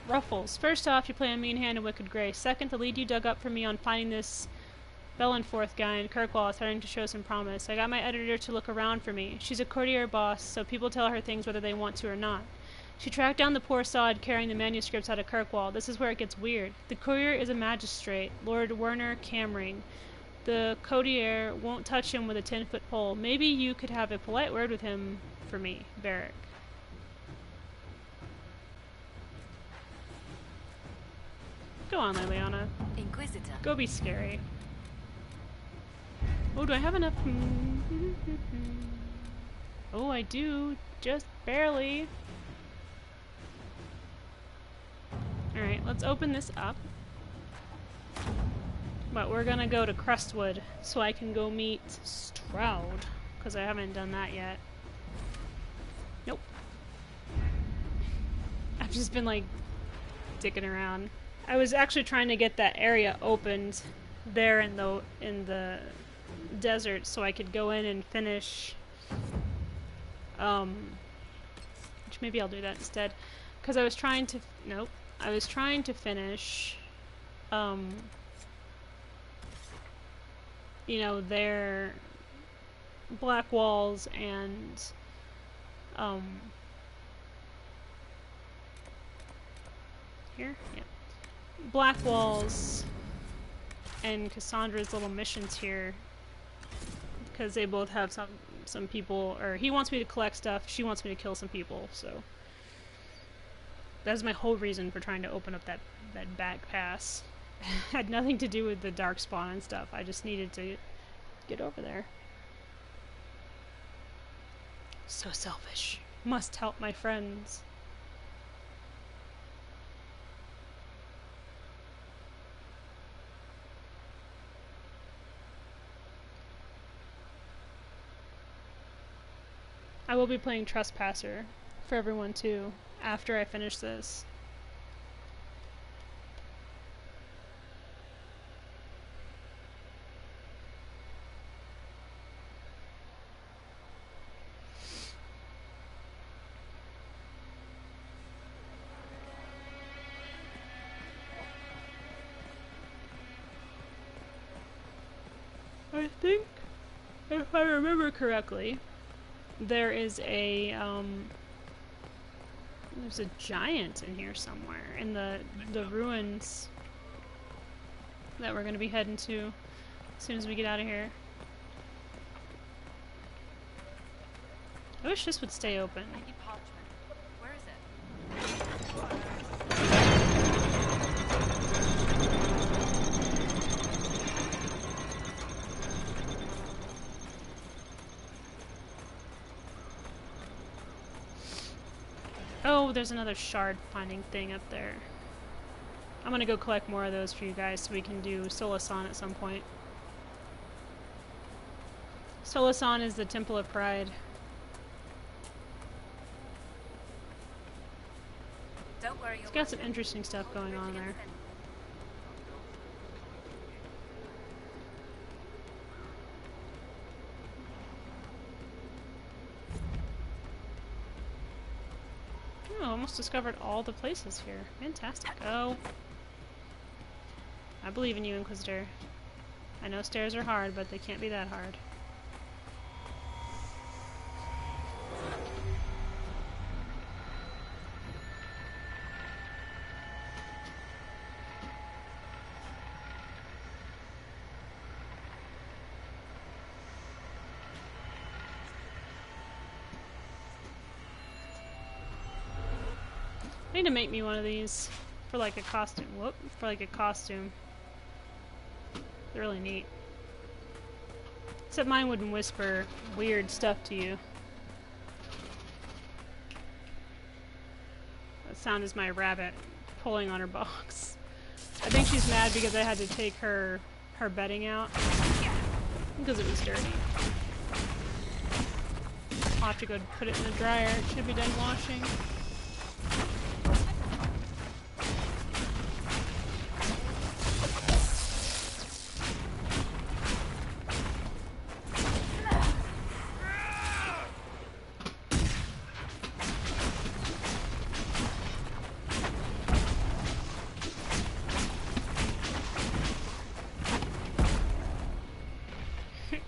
Ruffles. First off, you play a mean hand in Wicked Grey. Second, the lead you dug up for me on finding this Bellenforth guy in Kirkwall is starting to show some promise. I got my editor to look around for me. She's a courtier boss, so people tell her things whether they want to or not. She tracked down the poor sod carrying the manuscripts out of Kirkwall. This is where it gets weird. The courier is a magistrate, Lord Werner Camring. The courtier won't touch him with a 10-foot pole. Maybe you could have a polite word with him for me, Varric. Go on, Liliana. Inquisitor. Go be scary. Oh, do I have enough? Oh, I do. Just barely. Alright, let's open this up. But we're gonna go to Crestwood so I can go meet Stroud, because I haven't done that yet. Nope. I've just been like dicking around. I was actually trying to get that area opened there in the desert so I could go in and finish which maybe I'll do that instead, because I was trying to I was trying to finish you know, their black walls and here? Yeah. Black walls and Cassandra's little missions here, because they both have some people, or he wants me to collect stuff, she wants me to kill some people, so that's my whole reason for trying to open up that back pass. Had nothing to do with the darkspawn and stuff. I just needed to get over there. So selfish. Must help my friends. I will be playing Trespasser for everyone too after I finish this. I think, if I remember correctly, there is a there's a giant in here somewhere in the ruins that we're going to be heading to as soon as we get out of here. I wish this would stay open. Where is it? Oh, there's another shard finding thing up there. I'm gonna go collect more of those for you guys so we can do Solasan at some point. Solasan is the Temple of Pride. Don't worry, It's got some interesting stuff going on there. Oh, almost discovered all the places here. Fantastic. Oh. I believe in you, Inquisitor. I know stairs are hard, but they can't be that hard. I need to make me one of these for like a costume. Whoop, for like a costume. They're really neat. Except mine wouldn't whisper weird stuff to you. That sound is my rabbit pulling on her box. I think she's mad because I had to take her bedding out because it was dirty. I'll have to go put it in the dryer. It should be done washing.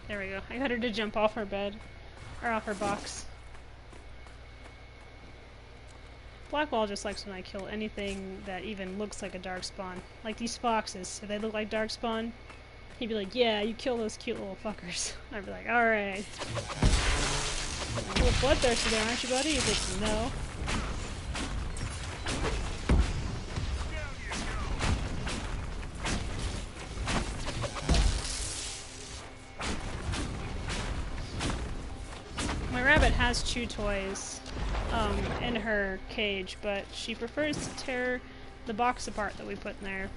There we go. I got her to jump off her bed. Or off her box. Blackwall just likes when I kill anything that even looks like a darkspawn. Like these foxes. If they look like darkspawn, he'd be like, yeah, you kill those cute little fuckers. I'd be like, alright. A little bloodthirsty there, aren't you, buddy? He's like, no. My rabbit has chew toys in her cage, but she prefers to tear the box apart that we put in there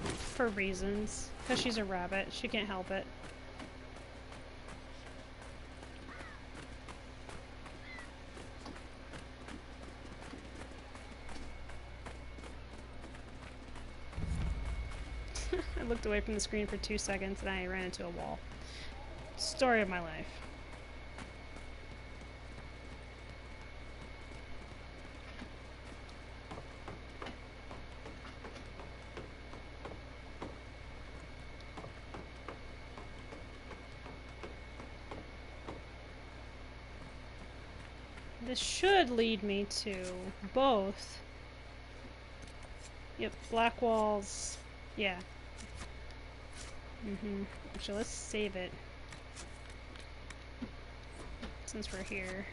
for reasons. Because she's a rabbit, she can't help it. I looked away from the screen for 2 seconds and I ran into a wall. Story of my life. This should lead me to both. Yep, Blackwall's. Yeah. Actually, let's save it. Since we're here.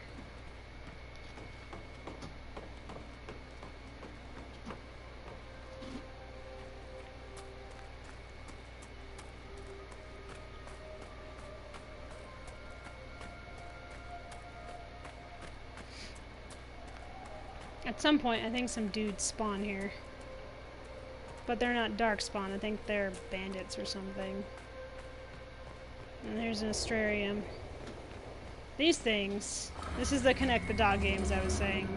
At some point, I think some dudes spawn here. But they're not dark spawn, I think they're bandits or something. And there's an astrarium. These things, this is the Connect the Dog games I was saying,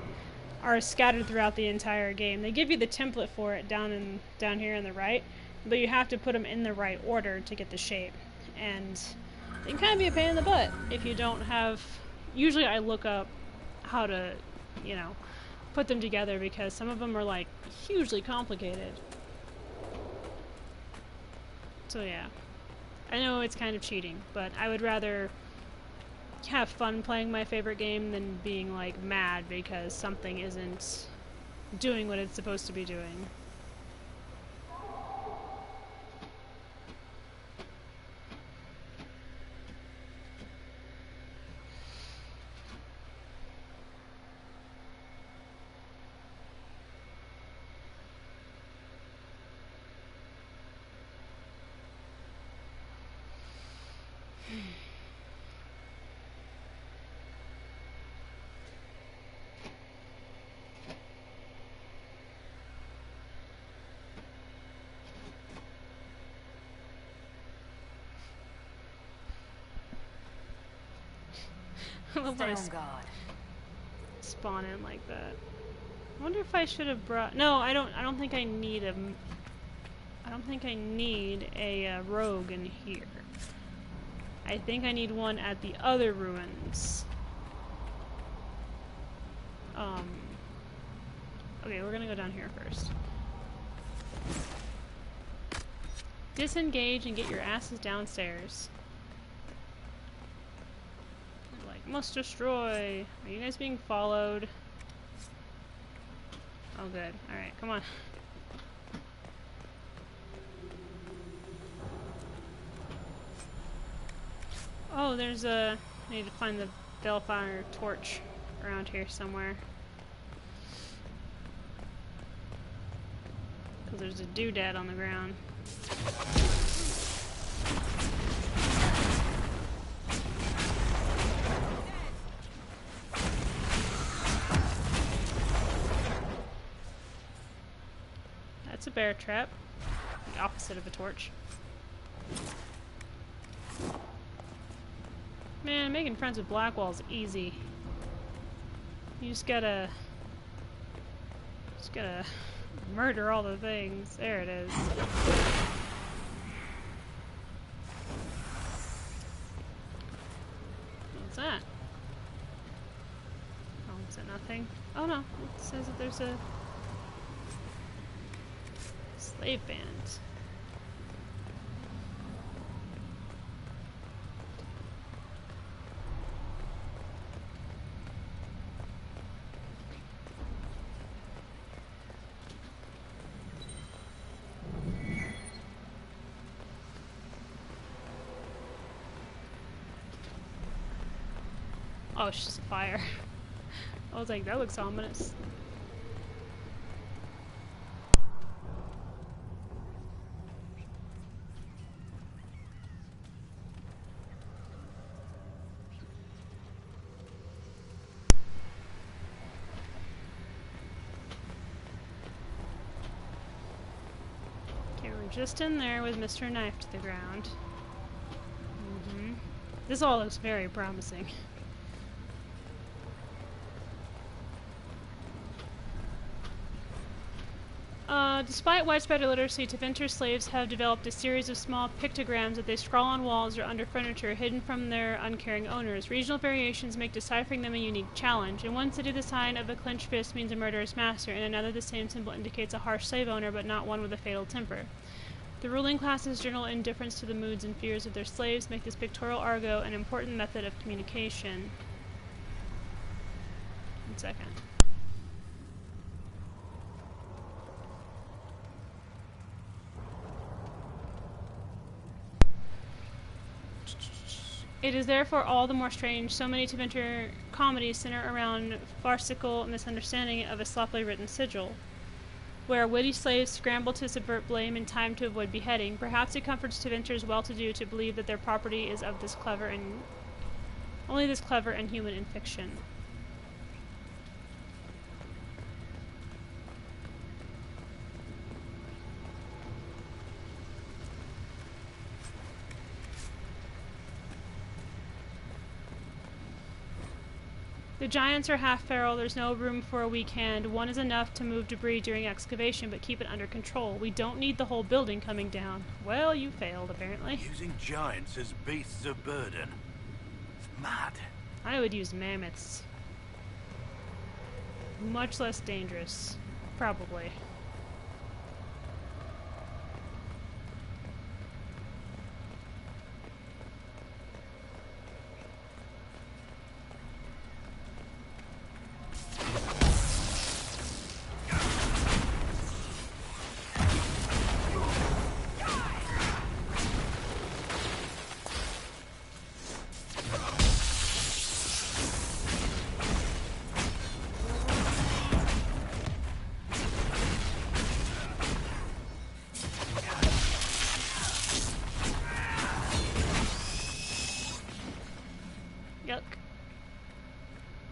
are scattered throughout the entire game. They give you the template for it down here on the right, but you have to put them in the right order to get the shape. And it can kind of be a pain in the butt if you don't have... Usually I look up how to, you know, put them together because some of them are like hugely complicated. So yeah, I know it's kind of cheating, but I would rather have fun playing my favorite game than being like mad because something isn't doing what it's supposed to be doing. Stay on guard. Spawn in like that. I wonder if I should have brought... No, I don't think I need a... I don't think I need a rogue in here. I think I need one at the other ruins. Okay, we're gonna go down here first. Disengage and get your asses downstairs. Like, must destroy. Are you guys being followed? Oh, good. Alright, come on. Oh, there's a... I need to find the Bellfire torch around here somewhere. Because there's a doodad on the ground. That's a bear trap. The opposite of a torch. Man, making friends with Blackwall's easy. You just gotta murder all the things. There it is. What's that? Oh, is that nothing? Oh no, it says that there's a slave band. Oh, it's just a fire. I was like, that looks ominous. Okay, we're just in there with Mr. Knife to the ground. This all looks very promising. Despite widespread illiteracy, Tevinter slaves have developed a series of small pictograms that they scrawl on walls or under furniture hidden from their uncaring owners. Regional variations make deciphering them a unique challenge. In one city, the sign of a clenched fist means a murderous master. In another, the same symbol indicates a harsh slave owner, but not one with a fatal temper. The ruling classes' general indifference to the moods and fears of their slaves make this pictorial argot an important method of communication. 1 second. It is therefore all the more strange so many Tevinter comedies center around farcical misunderstanding of a sloppily written sigil, where witty slaves scramble to subvert blame in time to avoid beheading. Perhaps it comforts Tevinters well-to-do to believe that their property is of this clever and only this clever and human in fiction. The giants are half feral, there's no room for a weak hand. One is enough to move debris during excavation, but keep it under control. We don't need the whole building coming down. Well, you failed, apparently. Using giants as beasts of burden. It's mad. I would use mammoths. Much less dangerous. Probably.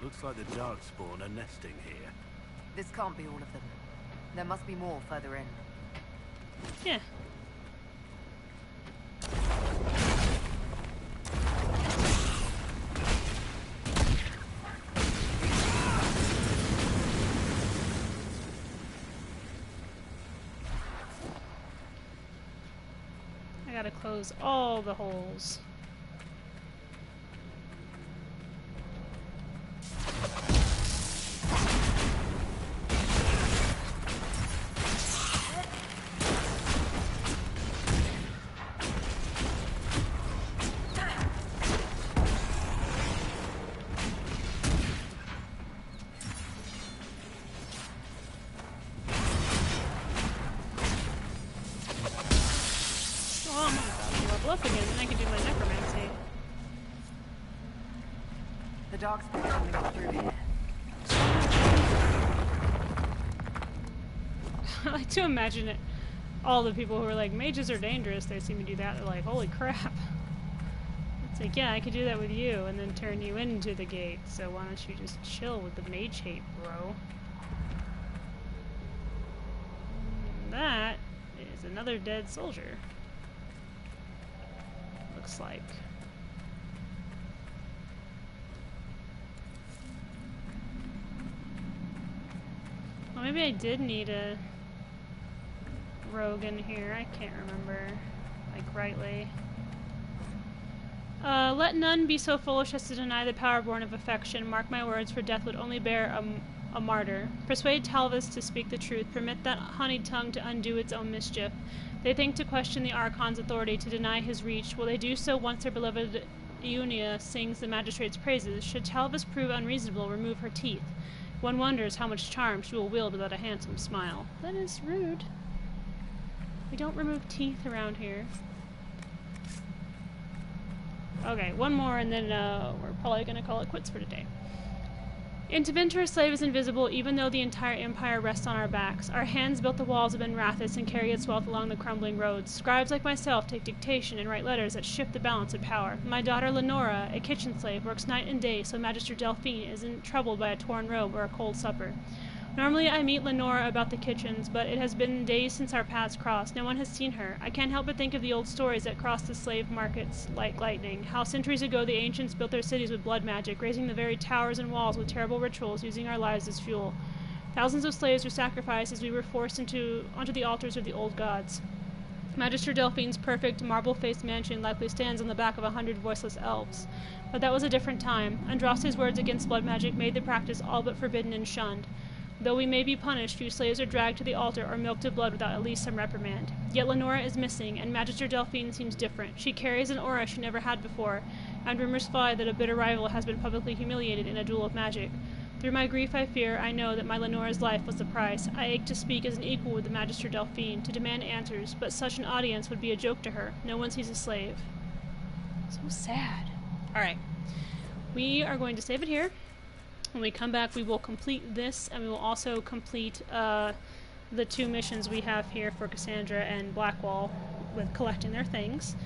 Looks like the Darkspawn are nesting here. This can't be all of them. There must be more further in. Yeah. I gotta close all the holes. Up again, then I can do my necromancy. The Darkspawn coming up through here. I like to imagine it all the people who are like, mages are dangerous, they seem to do that. They're like, holy crap. It's like, yeah, I could do that with you and then turn you into the gate. So why don't you just chill with the mage hate, bro? And that is another dead soldier. Looks like. Well, maybe I did need a rogue in here. I can't remember, like, rightly. Let none be so foolish as to deny the power born of affection. Mark my words, for death would only bear a martyr. Persuade Talvis to speak the truth. Permit that honeyed tongue to undo its own mischief. They think to question the Archon's authority, to deny his reach. Will they do so once their beloved Iunia sings the magistrate's praises? Should Talvis prove unreasonable, remove her teeth. One wonders how much charm she will wield without a handsome smile. That is rude. We don't remove teeth around here. Okay, one more and then we're probably going to call it quits for today. In Tevinter, a slave is invisible even though the entire empire rests on our backs. Our hands built the walls of Enrathis and carry its wealth along the crumbling roads. Scribes like myself take dictation and write letters that shift the balance of power. My daughter Lenora, a kitchen slave, works night and day so Magister Delphine isn't troubled by a torn robe or a cold supper. Normally I meet Lenora about the kitchens, but it has been days since our paths crossed. No one has seen her. I can't help but think of the old stories that crossed the slave markets like lightning. How centuries ago the ancients built their cities with blood magic, raising the very towers and walls with terrible rituals, using our lives as fuel. Thousands of slaves were sacrificed as we were forced onto the altars of the old gods. Magister Delphine's perfect, marble-faced mansion likely stands on the back of 100 voiceless elves. But that was a different time. Andraste's words against blood magic made the practice all but forbidden and shunned. Though we may be punished, few slaves are dragged to the altar or milked of blood without at least some reprimand. Yet Lenora is missing, and Magister Delphine seems different. She carries an aura she never had before, and rumors fly that a bitter rival has been publicly humiliated in a duel of magic. Through my grief I know that my Lenora's life was the price. I ache to speak as an equal with the Magister Delphine, to demand answers, but such an audience would be a joke to her. No one sees a slave. So sad. Alright. We are going to save it here. When we come back, we will complete this, and we will also complete the 2 missions we have here for Cassandra and Blackwall with collecting their things.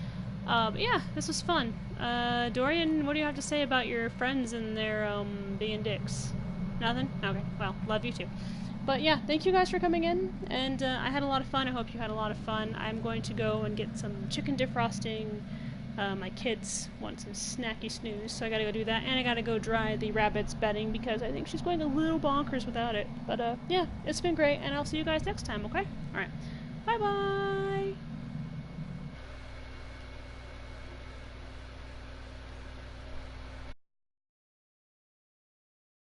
But yeah, this was fun. Dorian, what do you have to say about your friends and their being dicks? Nothing? Okay, well, love you too. But yeah, thank you guys for coming in, and I had a lot of fun. I hope you had a lot of fun. I'm going to go and get some chicken defrosting. My kids want some snacky snooze, so I gotta go do that, and I gotta go dry the rabbit's bedding because I think she's going a little bonkers without it. But yeah, it's been great, and I'll see you guys next time, okay? Alright, bye-bye!